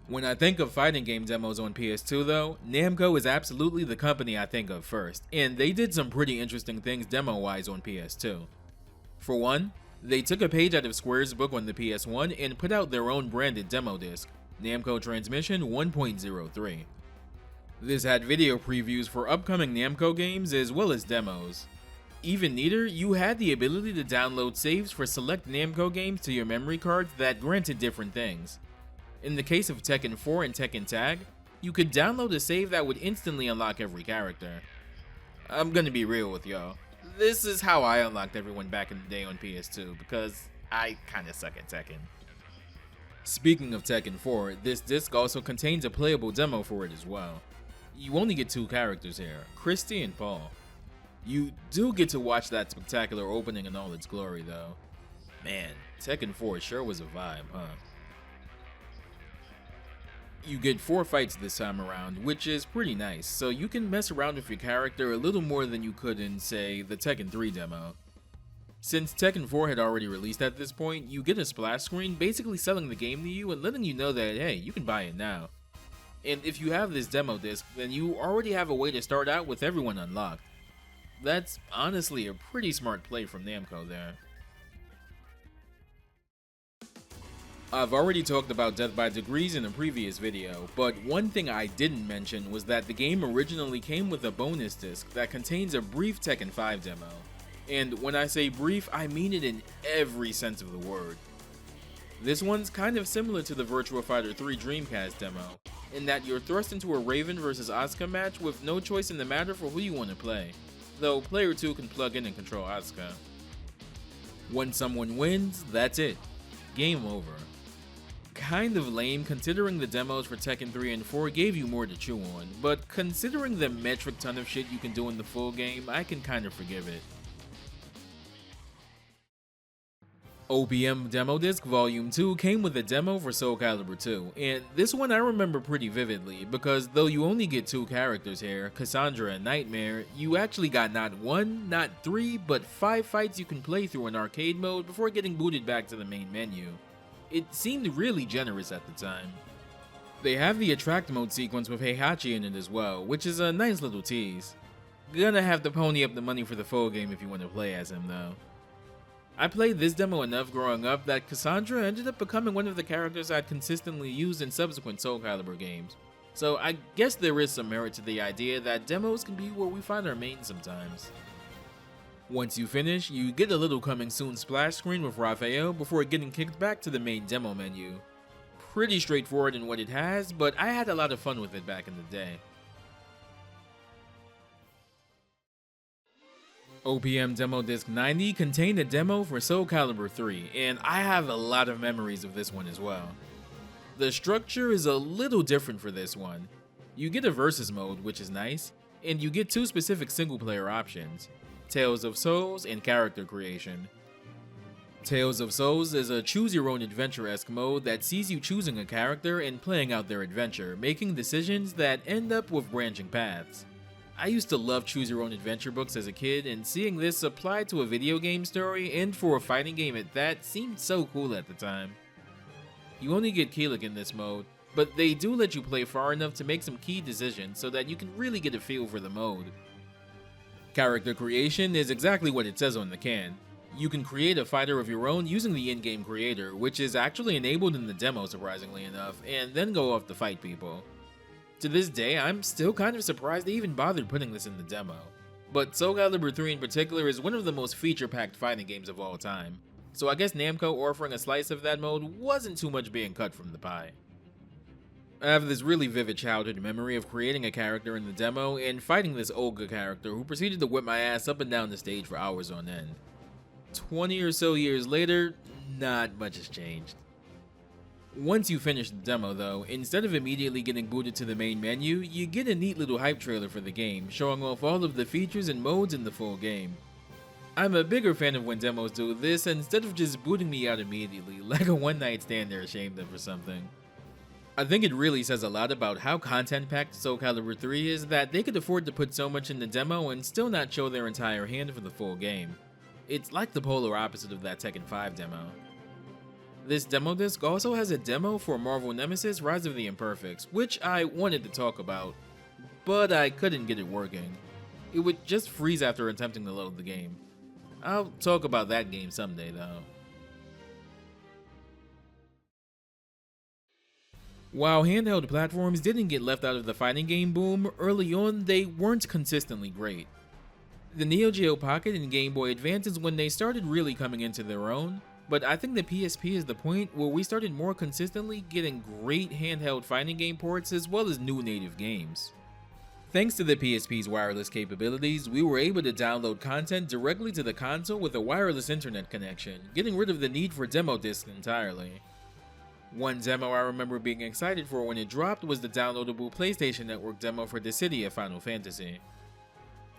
When I think of fighting game demos on PS2 though, Namco is absolutely the company I think of first, and they did some pretty interesting things demo-wise on PS2. For one, they took a page out of Square's book on the PS1 and put out their own branded demo disc, Namco Transmission 1.03. This had video previews for upcoming Namco games as well as demos. Even neater, you had the ability to download saves for select Namco games to your memory cards that granted different things. In the case of Tekken 4 and Tekken Tag, you could download a save that would instantly unlock every character. I'm gonna be real with y'all. This is how I unlocked everyone back in the day on PS2, because I kinda suck at Tekken. Speaking of Tekken 4, this disc also contains a playable demo for it as well. You only get two characters here, Christy and Paul. You do get to watch that spectacular opening in all its glory though. Man, Tekken 4 sure was a vibe, huh? You get 4 fights this time around, which is pretty nice, so you can mess around with your character a little more than you could in, say, the Tekken 3 demo. Since Tekken 4 had already released at this point, you get a splash screen basically selling the game to you and letting you know that, hey, you can buy it now. And if you have this demo disc, then you already have a way to start out with everyone unlocked. That's honestly a pretty smart play from Namco there. I've already talked about Death by Degrees in a previous video, but one thing I didn't mention was that the game originally came with a bonus disc that contains a brief Tekken 5 demo. And when I say brief, I mean it in every sense of the word. This one's kind of similar to the Virtua Fighter 3 Dreamcast demo, in that you're thrust into a Raven vs Asuka match with no choice in the matter for who you want to play, though player 2 can plug in and control Asuka. When someone wins, that's it. Game over. Kind of lame considering the demos for Tekken 3 and 4 gave you more to chew on, but considering the metric ton of shit you can do in the full game, I can kind of forgive it. OPM Demo Disc Volume 2 came with a demo for Soul Calibur 2, and this one I remember pretty vividly because though you only get 2 characters here, Cassandra and Nightmare, you actually got not 1, not 3, but 5 fights you can play through in arcade mode before getting booted back to the main menu. It seemed really generous at the time. They have the attract mode sequence with Heihachi in it as well, which is a nice little tease. Gonna have to pony up the money for the full game if you want to play as him though. I played this demo enough growing up that Cassandra ended up becoming one of the characters I'd consistently used in subsequent Soul Calibur games, so I guess there is some merit to the idea that demos can be where we find our main sometimes. Once you finish, you get a little coming soon splash screen with Raphael before getting kicked back to the main demo menu. Pretty straightforward in what it has, but I had a lot of fun with it back in the day. OPM Demo Disc 90 contained a demo for Soul Calibur 3, and I have a lot of memories of this one as well. The structure is a little different for this one. You get a versus mode, which is nice, and you get 2 specific single player options. Tales of Souls and Character Creation. Tales of Souls is a choose-your-own-adventure-esque mode that sees you choosing a character and playing out their adventure, making decisions that end up with branching paths. I used to love choose-your-own-adventure books as a kid, and seeing this applied to a video game story and for a fighting game at that seemed so cool at the time. You only get Keelik in this mode, but they do let you play far enough to make some key decisions so that you can really get a feel for the mode. Character creation is exactly what it says on the can. You can create a fighter of your own using the in-game creator, which is actually enabled in the demo surprisingly enough, and then go off to fight people. To this day, I'm still kind of surprised they even bothered putting this in the demo. But Soul Calibur 3 in particular is one of the most feature-packed fighting games of all time, so I guess Namco offering a slice of that mode wasn't too much being cut from the pie. I have this really vivid childhood memory of creating a character in the demo and fighting this Olga character who proceeded to whip my ass up and down the stage for hours on end. 20 or so years later, not much has changed. Once you finish the demo though, instead of immediately getting booted to the main menu, you get a neat little hype trailer for the game, showing off all of the features and modes in the full game. I'm a bigger fan of when demos do this instead of just booting me out immediately, like a one night stand they're ashamed of or something. I think it really says a lot about how content-packed Soul Calibur 3 is that they could afford to put so much in the demo and still not show their entire hand for the full game. It's like the polar opposite of that Tekken 5 demo. This demo disc also has a demo for Marvel Nemesis Rise of the Imperfects, which I wanted to talk about, but I couldn't get it working. It would just freeze after attempting to load the game. I'll talk about that game someday though. While handheld platforms didn't get left out of the fighting game boom, early on they weren't consistently great. The Neo Geo Pocket and Game Boy Advance is when they started really coming into their own, but I think the PSP is the point where we started more consistently getting great handheld fighting game ports as well as new native games. Thanks to the PSP's wireless capabilities, we were able to download content directly to the console with a wireless internet connection, getting rid of the need for demo discs entirely. One demo I remember being excited for when it dropped was the downloadable PlayStation Network demo for Dissidia Final Fantasy.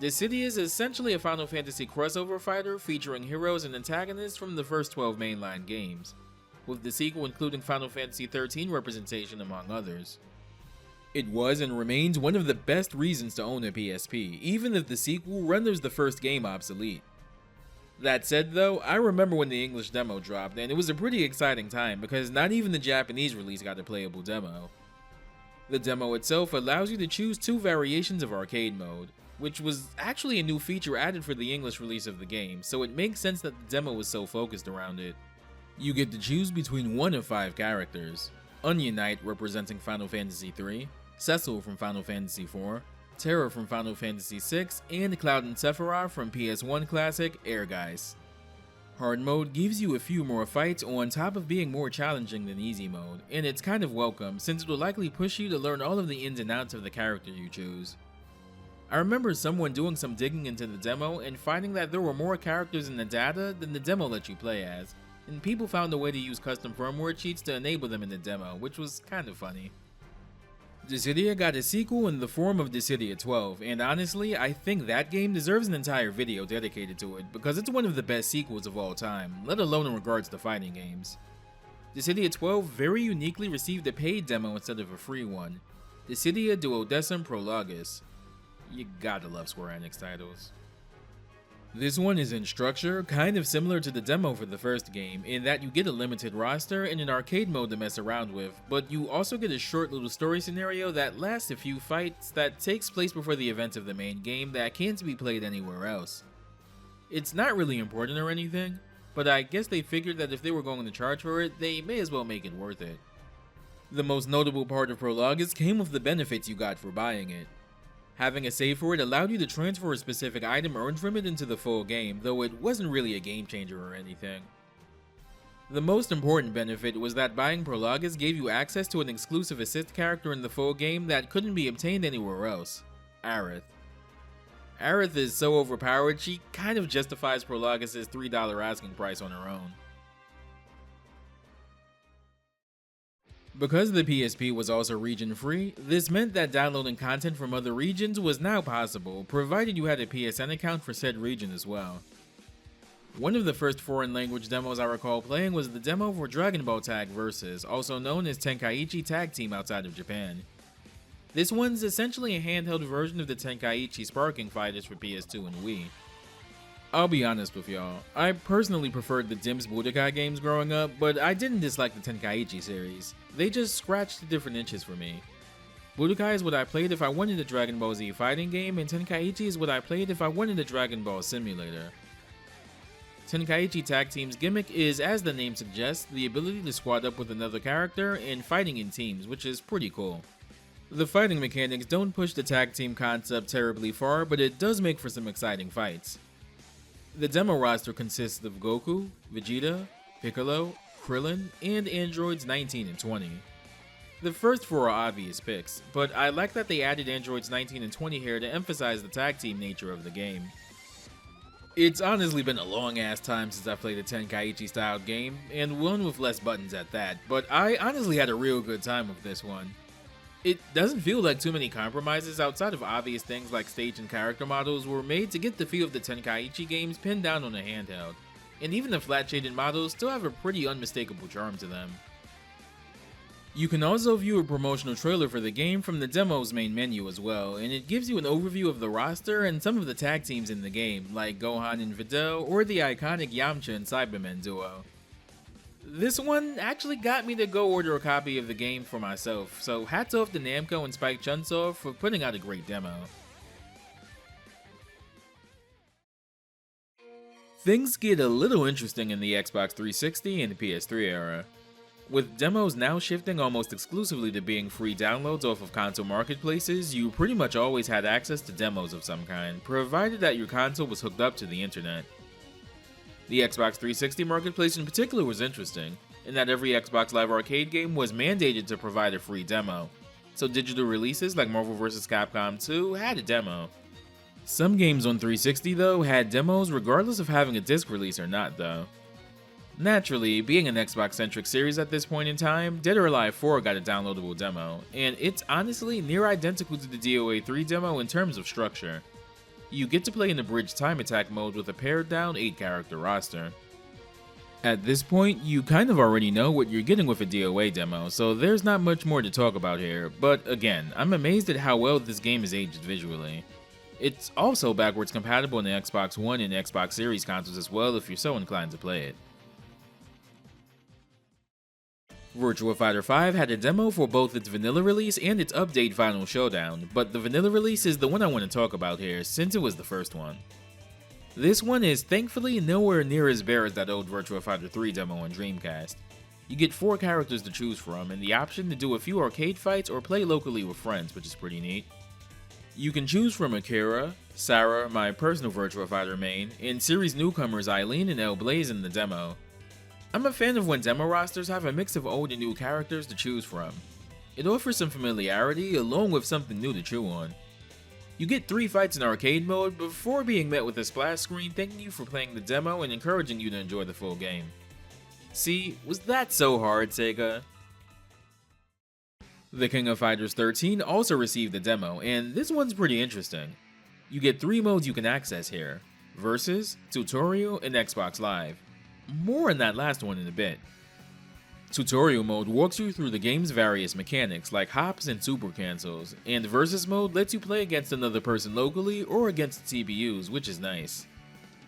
Dissidia is essentially a Final Fantasy crossover fighter featuring heroes and antagonists from the first 12 mainline games, with the sequel including Final Fantasy XIII representation among others. It was and remains one of the best reasons to own a PSP, even if the sequel renders the first game obsolete. That said though, I remember when the English demo dropped, and it was a pretty exciting time because not even the Japanese release got a playable demo. The demo itself allows you to choose two variations of arcade mode, which was actually a new feature added for the English release of the game, so it makes sense that the demo was so focused around it. You get to choose between one of 5 characters: Onion Knight representing Final Fantasy III, Cecil from Final Fantasy IV, Terra from Final Fantasy VI, and Cloud and Sephiroth from PS1 classic Ehrgeiz. Hard mode gives you a few more fights on top of being more challenging than easy mode, and it's kind of welcome since it will likely push you to learn all of the ins and outs of the character you choose. I remember someone doing some digging into the demo and finding that there were more characters in the data than the demo let you play as, and people found a way to use custom firmware cheats to enable them in the demo, which was kind of funny. Dissidia got a sequel in the form of Dissidia 12, and honestly, I think that game deserves an entire video dedicated to it because it's one of the best sequels of all time, let alone in regards to fighting games. Dissidia 12 very uniquely received a paid demo instead of a free one, Dissidia Duodecim Prologus. You gotta love Square Enix titles. This one is in structure kind of similar to the demo for the first game in that you get a limited roster and an arcade mode to mess around with, but you also get a short little story scenario that lasts a few fights that takes place before the events of the main game that can't be played anywhere else. It's not really important or anything, but I guess they figured that if they were going to charge for it, they may as well make it worth it. The most notable part of Prologus came with the benefits you got for buying it. Having a save for it allowed you to transfer a specific item earned from it into the full game, though it wasn't really a game changer or anything. The most important benefit was that buying Prologus gave you access to an exclusive assist character in the full game that couldn't be obtained anywhere else, Aerith. Aerith is so overpowered she kind of justifies Prologus' $3 asking price on her own. Because the PSP was also region-free, this meant that downloading content from other regions was now possible, provided you had a PSN account for said region as well. One of the first foreign language demos I recall playing was the demo for Dragon Ball Tag Versus, also known as Tenkaichi Tag Team outside of Japan. This one's essentially a handheld version of the Tenkaichi Sparking Fighters for PS2 and Wii. I'll be honest with y'all, I personally preferred the Dimps Budokai games growing up, but I didn't dislike the Tenkaichi series. They just scratched different itches for me. Budokai is what I played if I wanted a Dragon Ball Z fighting game, and Tenkaichi is what I played if I wanted a Dragon Ball simulator. Tenkaichi Tag Team's gimmick is, as the name suggests, the ability to squad up with another character and fighting in teams, which is pretty cool. The fighting mechanics don't push the tag team concept terribly far, but it does make for some exciting fights. The demo roster consists of Goku, Vegeta, Piccolo, Krillin, and androids 19 and 20. The first four are obvious picks, but I like that they added androids 19 and 20 here to emphasize the tag team nature of the game. It's honestly been a long ass time since I played a Tenkaichi style game, and one with less buttons at that, but I honestly had a real good time with this one. It doesn't feel like too many compromises outside of obvious things like stage and character models were made to get the feel of the Tenkaichi games pinned down on a handheld, and even the flat shaded models still have a pretty unmistakable charm to them. You can also view a promotional trailer for the game from the demo's main menu as well, and it gives you an overview of the roster and some of the tag teams in the game, like Gohan and Videl, or the iconic Yamcha and Cybermen duo. This one actually got me to go order a copy of the game for myself, so hats off to Namco and Spike Chunsoft for putting out a great demo. Things get a little interesting in the Xbox 360 and PS3 era. With demos now shifting almost exclusively to being free downloads off of console marketplaces, you pretty much always had access to demos of some kind, provided that your console was hooked up to the internet. The Xbox 360 marketplace in particular was interesting, in that every Xbox Live Arcade game was mandated to provide a free demo, so digital releases like Marvel vs. Capcom 2 had a demo. Some games on 360 though had demos regardless of having a disc release or not though. Naturally, being an Xbox-centric series at this point in time, Dead or Alive 4 got a downloadable demo, and it's honestly near identical to the DOA 3 demo in terms of structure. You get to play in the bridge time attack mode with a pared down 8-character roster. At this point, you kind of already know what you're getting with a DOA demo, so there's not much more to talk about here, but again, I'm amazed at how well this game is aged visually. It's also backwards compatible in the Xbox One and Xbox Series consoles as well if you're so inclined to play it. Virtua Fighter 5 had a demo for both its vanilla release and its update Final Showdown, but the vanilla release is the one I want to talk about here since it was the first one. This one is thankfully nowhere near as bare as that old Virtua Fighter 3 demo on Dreamcast. You get 4 characters to choose from and the option to do a few arcade fights or play locally with friends, which is pretty neat. You can choose from Akira, Sarah, my personal Virtua Fighter main, and series newcomers Eileen and El Blaze in the demo. I'm a fan of when demo rosters have a mix of old and new characters to choose from. It offers some familiarity along with something new to chew on. You get 3 fights in arcade mode before being met with a splash screen thanking you for playing the demo and encouraging you to enjoy the full game. See, was that so hard, Sega? The King of Fighters 13 also received a demo, and this one's pretty interesting. You get 3 modes you can access here: Versus, Tutorial, and Xbox Live. More on that last one in a bit. Tutorial mode walks you through the game's various mechanics like hops and super cancels, and Versus mode lets you play against another person locally or against TBUs, which is nice.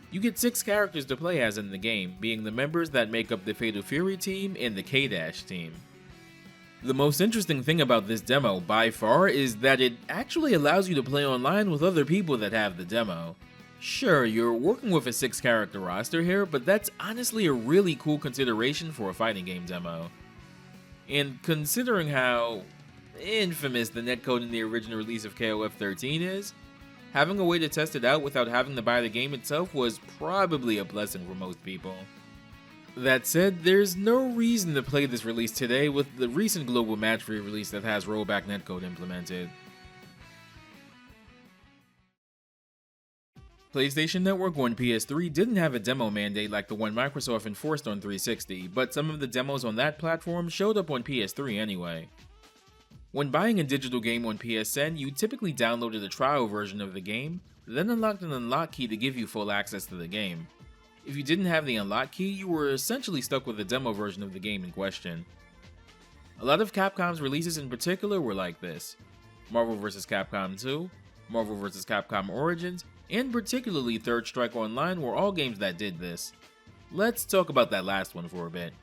You get 6 characters to play as in the game, being the members that make up the Fatal Fury team and the K-Dash team. The most interesting thing about this demo by far is that it actually allows you to play online with other people that have the demo. Sure, you're working with a 6-character roster here, but that's honestly a really cool consideration for a fighting game demo. And considering how infamous the netcode in the original release of KOF 13 is, having a way to test it out without having to buy the game itself was probably a blessing for most people. That said, there's no reason to play this release today with the recent global match re-release that has rollback netcode implemented. PlayStation Network on PS3 didn't have a demo mandate like the one Microsoft enforced on 360, but some of the demos on that platform showed up on PS3 anyway. When buying a digital game on PSN, you typically downloaded a trial version of the game, then unlocked an unlock key to give you full access to the game. If you didn't have the unlock key, you were essentially stuck with the demo version of the game in question. A lot of Capcom's releases in particular were like this: Marvel vs. Capcom 2, Marvel vs. Capcom Origins, and particularly Third Strike Online were all games that did this. Let's talk about that last one for a bit.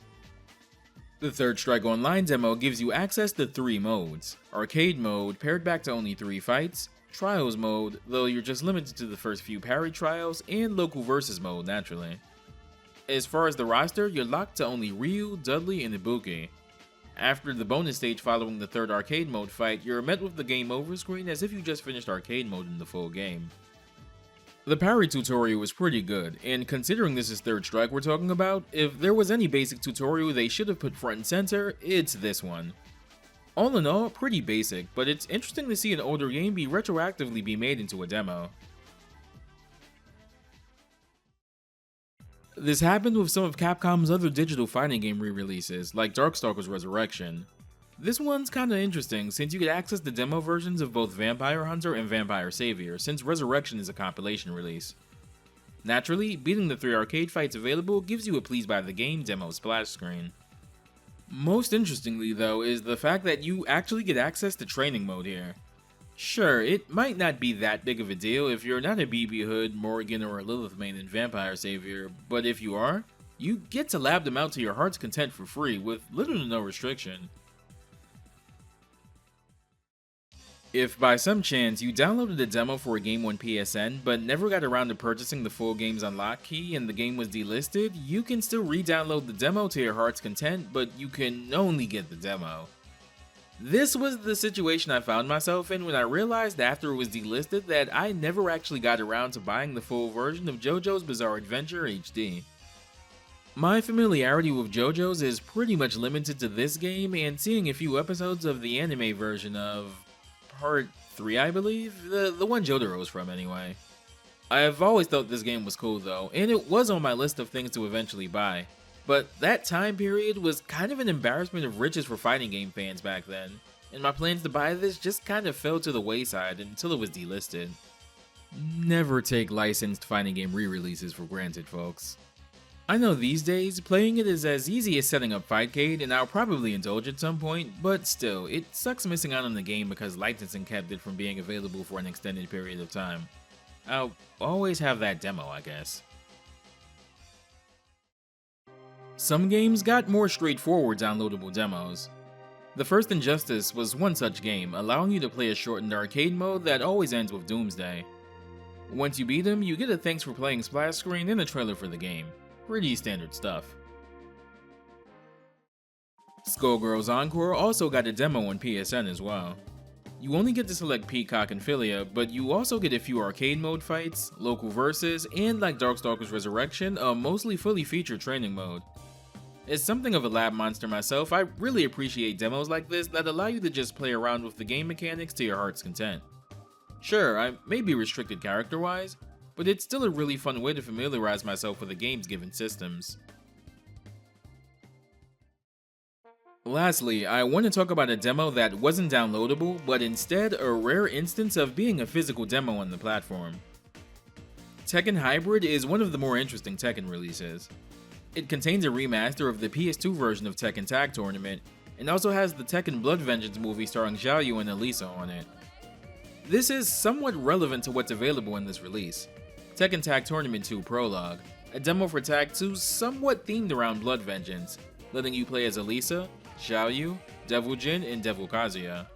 The Third Strike Online demo gives you access to 3 modes: Arcade mode, pared back to only 3 fights, Trials mode, though you're just limited to the first few parry trials, and Local Versus mode naturally. As far as the roster, you're locked to only Ryu, Dudley, and Ibuki. After the bonus stage following the third arcade mode fight, you're met with the game over screen as if you just finished arcade mode in the full game. The parry tutorial was pretty good, and considering this is Third Strike we're talking about, if there was any basic tutorial they should have put front and center, it's this one. All in all, pretty basic, but it's interesting to see an older game be retroactively be made into a demo. This happened with some of Capcom's other digital fighting game re-releases, like Darkstalkers Resurrection. This one's kinda interesting since you could access the demo versions of both Vampire Hunter and Vampire Savior, since Resurrection is a compilation release. Naturally, beating the 3 arcade fights available gives you a please buy the game demo splash screen. Most interestingly though is the fact that you actually get access to training mode here. Sure, it might not be that big of a deal if you're not a BB Hood, Morrigan, or a Lilith main in Vampire Savior, but if you are, you get to lab them out to your heart's content for free with little to no restriction. If by some chance you downloaded a demo for a game on PSN but never got around to purchasing the full game's unlock key and the game was delisted, you can still re-download the demo to your heart's content, but you can only get the demo. This was the situation I found myself in when I realized after it was delisted that I never actually got around to buying the full version of JoJo's Bizarre Adventure HD. My familiarity with JoJo's is pretty much limited to this game and seeing a few episodes of the anime version of Part 3, I believe? The one Jotaro's from, anyway. I've always thought this game was cool though, and it was on my list of things to eventually buy. But that time period was kind of an embarrassment of riches for fighting game fans back then, and my plans to buy this just kind of fell to the wayside until it was delisted. Never take licensed fighting game re-releases for granted, folks. I know these days, playing it is as easy as setting up Fightcade, and I'll probably indulge at some point, but still, it sucks missing out on the game because licensing kept it from being available for an extended period of time. I'll always have that demo, I guess. Some games got more straightforward downloadable demos. The first Injustice was one such game, allowing you to play a shortened arcade mode that always ends with Doomsday. Once you beat him, you get a thanks for playing splash screen and a trailer for the game. Pretty standard stuff. Skullgirls Encore also got a demo on PSN as well. You only get to select Peacock and Philia, but you also get a few arcade mode fights, local verses, and like Darkstalkers Resurrection, a mostly fully featured training mode. As something of a lab monster myself, I really appreciate demos like this that allow you to just play around with the game mechanics to your heart's content. Sure, I may be restricted character-wise, but it's still a really fun way to familiarize myself with the game's given systems. Lastly, I want to talk about a demo that wasn't downloadable, but instead a rare instance of being a physical demo on the platform. Tekken Hybrid is one of the more interesting Tekken releases. It contains a remaster of the PS2 version of Tekken Tag Tournament, and also has the Tekken Blood Vengeance movie starring Xiao Yu and Elisa on it. This is somewhat relevant to what's available in this release. Tekken Tag Tournament 2 Prologue, a demo for Tag 2 somewhat themed around Blood Vengeance, letting you play as Elisa, Xiao Yu, Devil Jin, and Devil Kazuya.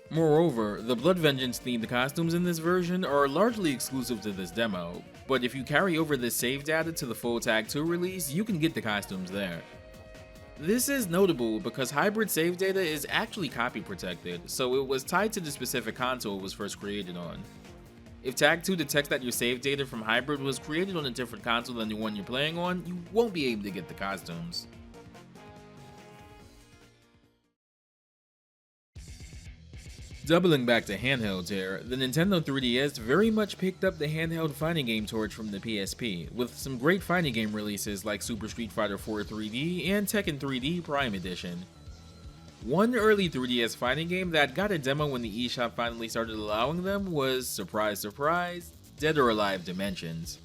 Moreover, the Blood Vengeance themed costumes in this version are largely exclusive to this demo, but if you carry over this save data to the full Tag 2 release, you can get the costumes there. This is notable because hybrid save data is actually copy protected, so it was tied to the specific console it was first created on. If Tag 2 detects that your save data from hybrid was created on a different console than the one you're playing on, you won't be able to get the costumes. Doubling back to handhelds here, the Nintendo 3DS very much picked up the handheld fighting game torch from the PSP, with some great fighting game releases like Super Street Fighter IV 3D and Tekken 3D Prime Edition. One early 3DS fighting game that got a demo when the eShop finally started allowing them was, surprise surprise, Dead or Alive Dimensions.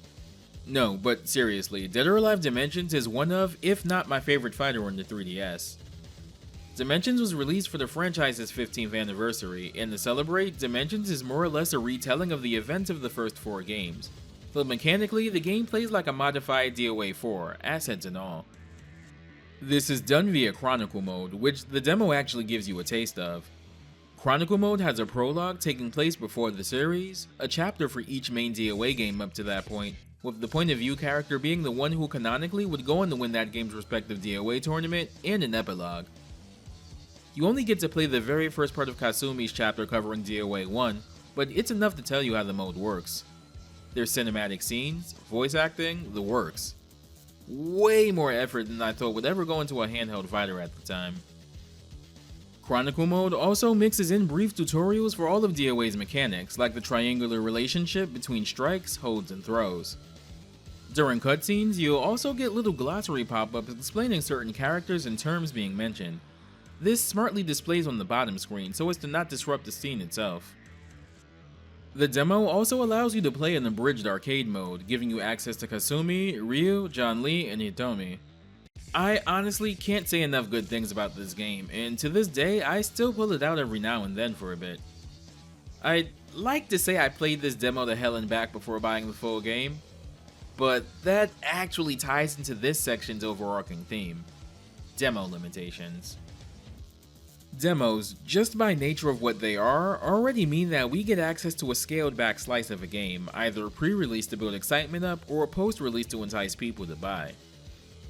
No, but seriously, Dead or Alive Dimensions is one of, if not my favorite fighter on the 3DS. Dimensions was released for the franchise's 15th anniversary, and to celebrate, Dimensions is more or less a retelling of the events of the first 4 games. Though mechanically, the game plays like a modified DOA 4, assets and all. This is done via Chronicle Mode, which the demo actually gives you a taste of. Chronicle Mode has a prologue taking place before the series, a chapter for each main DOA game up to that point, with the point of view character being the one who canonically would go on to win that game's respective DOA tournament, and an epilogue. You only get to play the very first part of Kasumi's chapter covering DOA 1, but it's enough to tell you how the mode works. There's cinematic scenes, voice acting, the works. Way more effort than I thought would ever go into a handheld fighter at the time. Chronicle mode also mixes in brief tutorials for all of DOA's mechanics, like the triangular relationship between strikes, holds, and throws. During cutscenes, you'll also get little glossary pop-ups explaining certain characters and terms being mentioned. This smartly displays on the bottom screen so as to not disrupt the scene itself. The demo also allows you to play in abridged arcade mode, giving you access to Kasumi, Ryu, John Lee, and Hitomi. I honestly can't say enough good things about this game, and to this day, I still pull it out every now and then for a bit. I'd like to say I played this demo to hell and back before buying the full game, but that actually ties into this section's overarching theme: demo limitations. Demos, just by nature of what they are, already mean that we get access to a scaled back slice of a game, either pre-release to build excitement up or post-release to entice people to buy.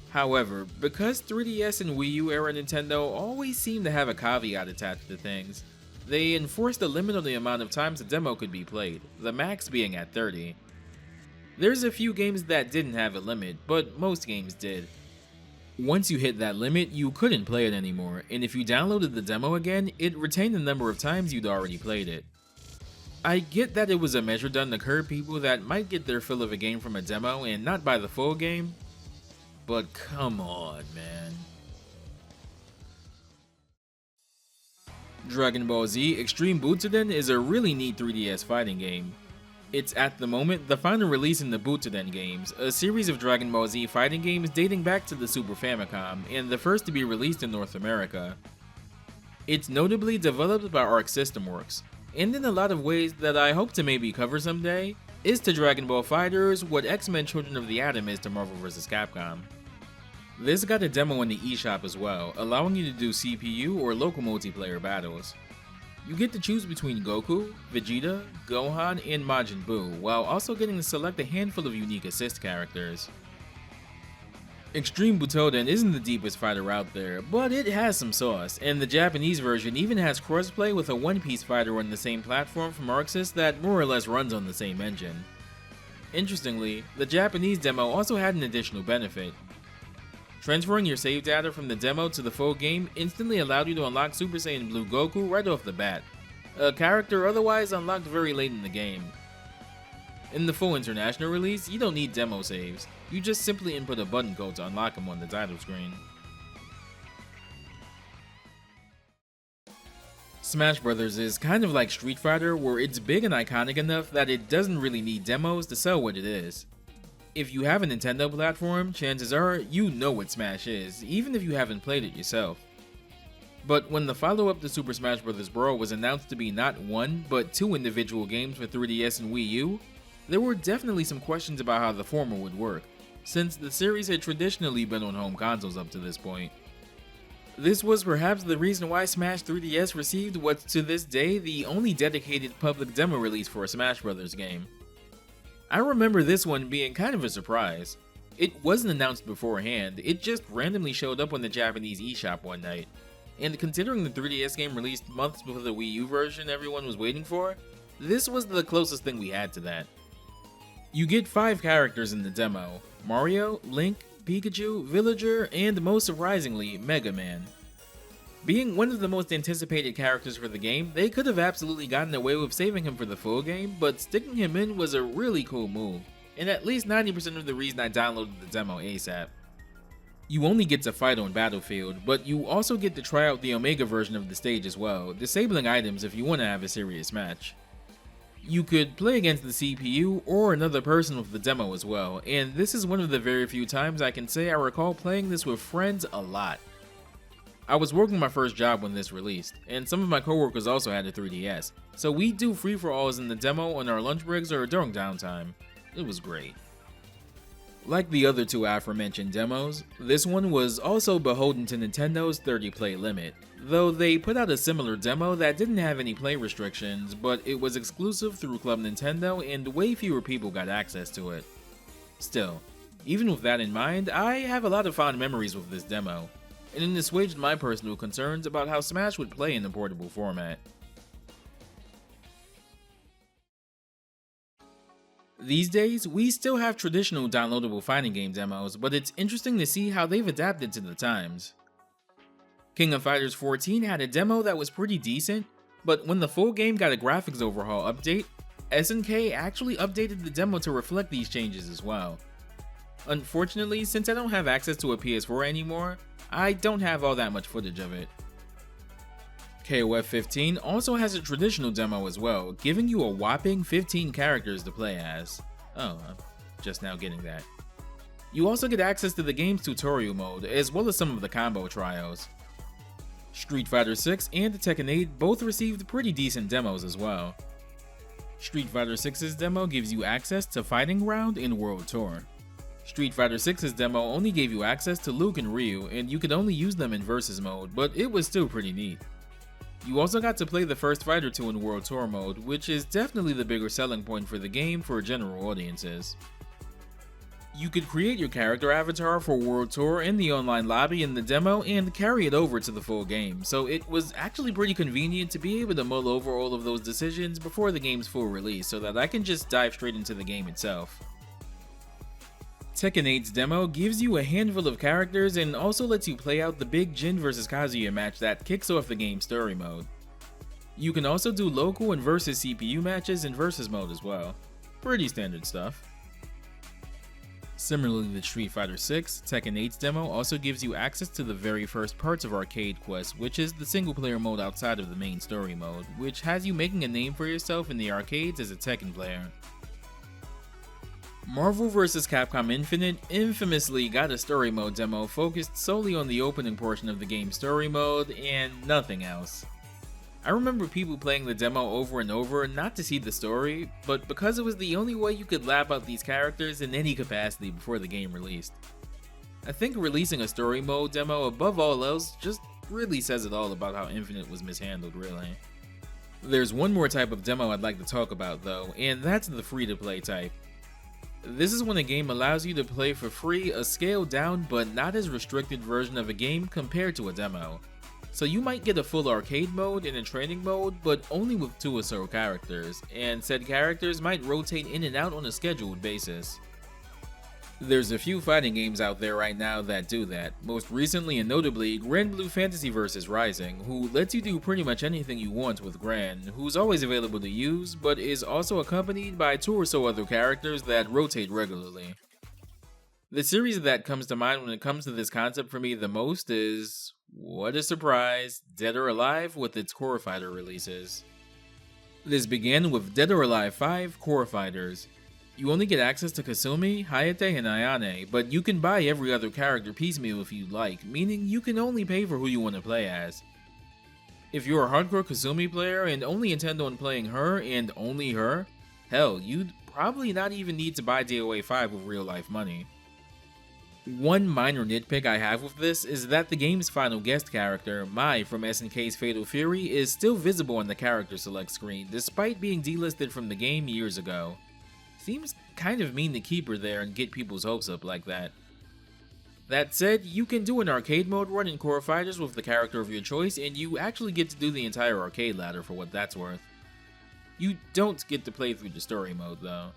However, because 3DS and Wii U era Nintendo always seem to have a caveat attached to things, they enforced a limit on the amount of times a demo could be played, the max being at 30. There's a few games that didn't have a limit, but most games did. Once you hit that limit, you couldn't play it anymore, and if you downloaded the demo again, it retained the number of times you'd already played it. I get that it was a measure done to curb people that might get their fill of a game from a demo and not buy the full game, but come on, man. Dragon Ball Z Extreme Butoden is a really neat 3DS fighting game. It's at the moment the final release in the Butoden games, a series of Dragon Ball Z fighting games dating back to the Super Famicom, and the first to be released in North America. It's notably developed by Arc System Works, and in a lot of ways that I hope to maybe cover someday, is to Dragon Ball FighterZ what X-Men Children of the Atom is to Marvel vs. Capcom. This got a demo in the eShop as well, allowing you to do CPU or local multiplayer battles. You get to choose between Goku, Vegeta, Gohan, and Majin Buu, while also getting to select a handful of unique assist characters. Extreme Butoden isn't the deepest fighter out there, but it has some sauce, and the Japanese version even has crossplay with a one-piece fighter on the same platform from ArcSys that more or less runs on the same engine. Interestingly, the Japanese demo also had an additional benefit. Transferring your save data from the demo to the full game instantly allowed you to unlock Super Saiyan Blue Goku right off the bat, a character otherwise unlocked very late in the game. In the full international release, you don't need demo saves, you just simply input a button code to unlock them on the title screen. Smash Bros. Is kind of like Street Fighter, where it's big and iconic enough that it doesn't really need demos to sell what it is. If you have a Nintendo platform, chances are you know what Smash is, even if you haven't played it yourself. But when the follow-up to Super Smash Bros. Brawl was announced to be not one, but two individual games for 3DS and Wii U, there were definitely some questions about how the former would work, since the series had traditionally been on home consoles up to this point. This was perhaps the reason why Smash 3DS received what's to this day the only dedicated public demo release for a Smash Bros. Game. I remember this one being kind of a surprise. It wasn't announced beforehand, it just randomly showed up on the Japanese eShop one night. And considering the 3DS game released months before the Wii U version everyone was waiting for, this was the closest thing we had to that. You get 5 characters in the demo: Mario, Link, Pikachu, Villager, and most surprisingly, Mega Man. Being one of the most anticipated characters for the game, they could have absolutely gotten away with saving him for the full game, but sticking him in was a really cool move, and at least 90% of the reason I downloaded the demo ASAP. You only get to fight on Battlefield, but you also get to try out the Omega version of the stage as well, disabling items if you want to have a serious match. You could play against the CPU or another person with the demo as well, and this is one of the very few times I can say I recall playing this with friends a lot. I was working my first job when this released, and some of my coworkers also had a 3DS, so we'd do free-for-alls in the demo on our lunch breaks or during downtime. It was great. Like the other two aforementioned demos, this one was also beholden to Nintendo's 30 play limit, though they put out a similar demo that didn't have any play restrictions, but it was exclusive through Club Nintendo and way fewer people got access to it. Still, even with that in mind, I have a lot of fond memories with this demo, and it assuaged my personal concerns about how Smash would play in a portable format. These days, we still have traditional downloadable fighting game demos, but it's interesting to see how they've adapted to the times. King of Fighters 14 had a demo that was pretty decent, but when the full game got a graphics overhaul update, SNK actually updated the demo to reflect these changes as well. Unfortunately, since I don't have access to a PS4 anymore, I don't have all that much footage of it. KOF 15 also has a traditional demo as well, giving you a whopping 15 characters to play as. Oh, I'm just now getting that. You also get access to the game's tutorial mode, as well as some of the combo trials. Street Fighter 6 and Tekken 8 both received pretty decent demos as well. Street Fighter 6's demo gives you access to Fighting Ground and World Tour. Street Fighter 6's demo only gave you access to Luke and Ryu, and you could only use them in versus mode, but it was still pretty neat. You also got to play the first fight or two in World Tour mode, which is definitely the bigger selling point for the game for general audiences. You could create your character avatar for World Tour in the online lobby in the demo and carry it over to the full game, so it was actually pretty convenient to be able to mull over all of those decisions before the game's full release so that I can just dive straight into the game itself. Tekken 8's demo gives you a handful of characters and also lets you play out the big Jin vs Kazuya match that kicks off the game's story mode. You can also do local and versus CPU matches in versus mode as well. Pretty standard stuff. Similarly to Street Fighter 6, Tekken 8's demo also gives you access to the very first parts of Arcade Quest, which is the single player mode outside of the main story mode, which has you making a name for yourself in the arcades as a Tekken player. Marvel vs. Capcom Infinite infamously got a story mode demo focused solely on the opening portion of the game's story mode and nothing else. I remember people playing the demo over and over not to see the story, but because it was the only way you could lap out these characters in any capacity before the game released. I think releasing a story mode demo above all else just really says it all about how Infinite was mishandled, really. There's one more type of demo I'd like to talk about though, and that's the free-to-play type. This is when a game allows you to play for free a scaled down but not as restricted version of a game compared to a demo. So you might get a full arcade mode and a training mode, but only with 2 or so characters, and said characters might rotate in and out on a scheduled basis. There's a few fighting games out there right now that do that, most recently and notably Grand Blue Fantasy vs Rising, who lets you do pretty much anything you want with Gran, who's always available to use, but is also accompanied by 2 or so other characters that rotate regularly. The series that comes to mind when it comes to this concept for me the most is, what a surprise, Dead or Alive with its Core Fighter releases. This began with Dead or Alive 5 Core Fighters. You only get access to Kasumi, Hayate, and Ayane, but you can buy every other character piecemeal if you'd like, meaning you can only pay for who you want to play as. If you're a hardcore Kasumi player and only intend on playing her and only her, hell, you'd probably not even need to buy DOA 5 with real life money. One minor nitpick I have with this is that the game's final guest character, Mai from SNK's Fatal Fury, is still visible on the character select screen despite being delisted from the game years ago. Seems kind of mean to keep her there and get people's hopes up like that. That said, you can do an arcade mode run in Core Fighters with the character of your choice, and you actually get to do the entire arcade ladder for what that's worth. You don't get to play through the story mode though.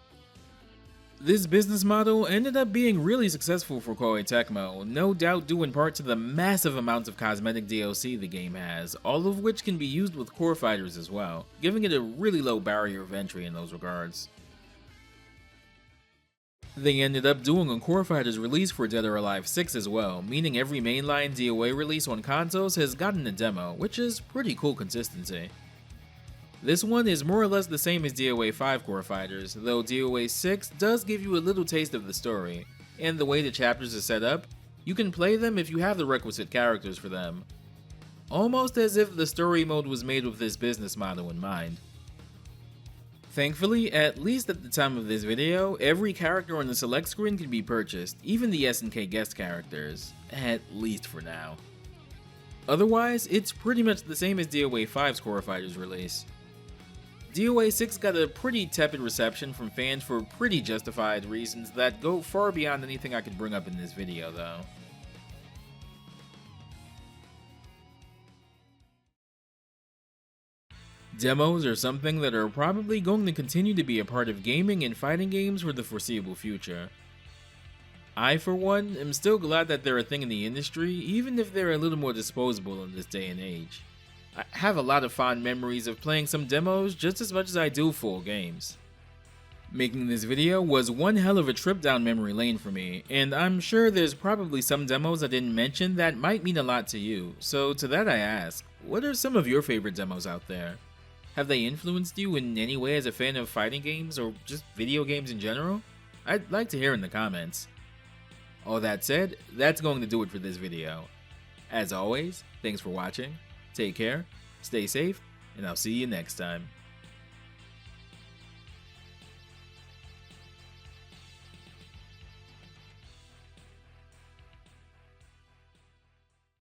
This business model ended up being really successful for Koei Tecmo, no doubt due in part to the massive amounts of cosmetic DLC the game has, all of which can be used with Core Fighters as well, giving it a really low barrier of entry in those regards. They ended up doing a Core Fighters release for Dead or Alive 6 as well, meaning every mainline DOA release on consoles has gotten a demo, which is pretty cool consistency. This one is more or less the same as DOA 5 Core Fighters, though DOA 6 does give you a little taste of the story, and the way the chapters are set up, you can play them if you have the requisite characters for them. Almost as if the story mode was made with this business model in mind. Thankfully, at least at the time of this video, every character on the select screen can be purchased, even the SNK guest characters, at least for now. Otherwise, it's pretty much the same as DOA 5's Core Fighters release. DOA 6 got a pretty tepid reception from fans for pretty justified reasons that go far beyond anything I could bring up in this video though. Demos are something that are probably going to continue to be a part of gaming and fighting games for the foreseeable future. I, for one, am still glad that they're a thing in the industry, even if they're a little more disposable in this day and age. I have a lot of fond memories of playing some demos just as much as I do full games. Making this video was one hell of a trip down memory lane for me, and I'm sure there's probably some demos I didn't mention that might mean a lot to you, so to that I ask, what are some of your favorite demos out there? Have they influenced you in any way as a fan of fighting games or just video games in general? I'd like to hear in the comments. All that said, that's going to do it for this video. As always, thanks for watching, take care, stay safe, and I'll see you next time.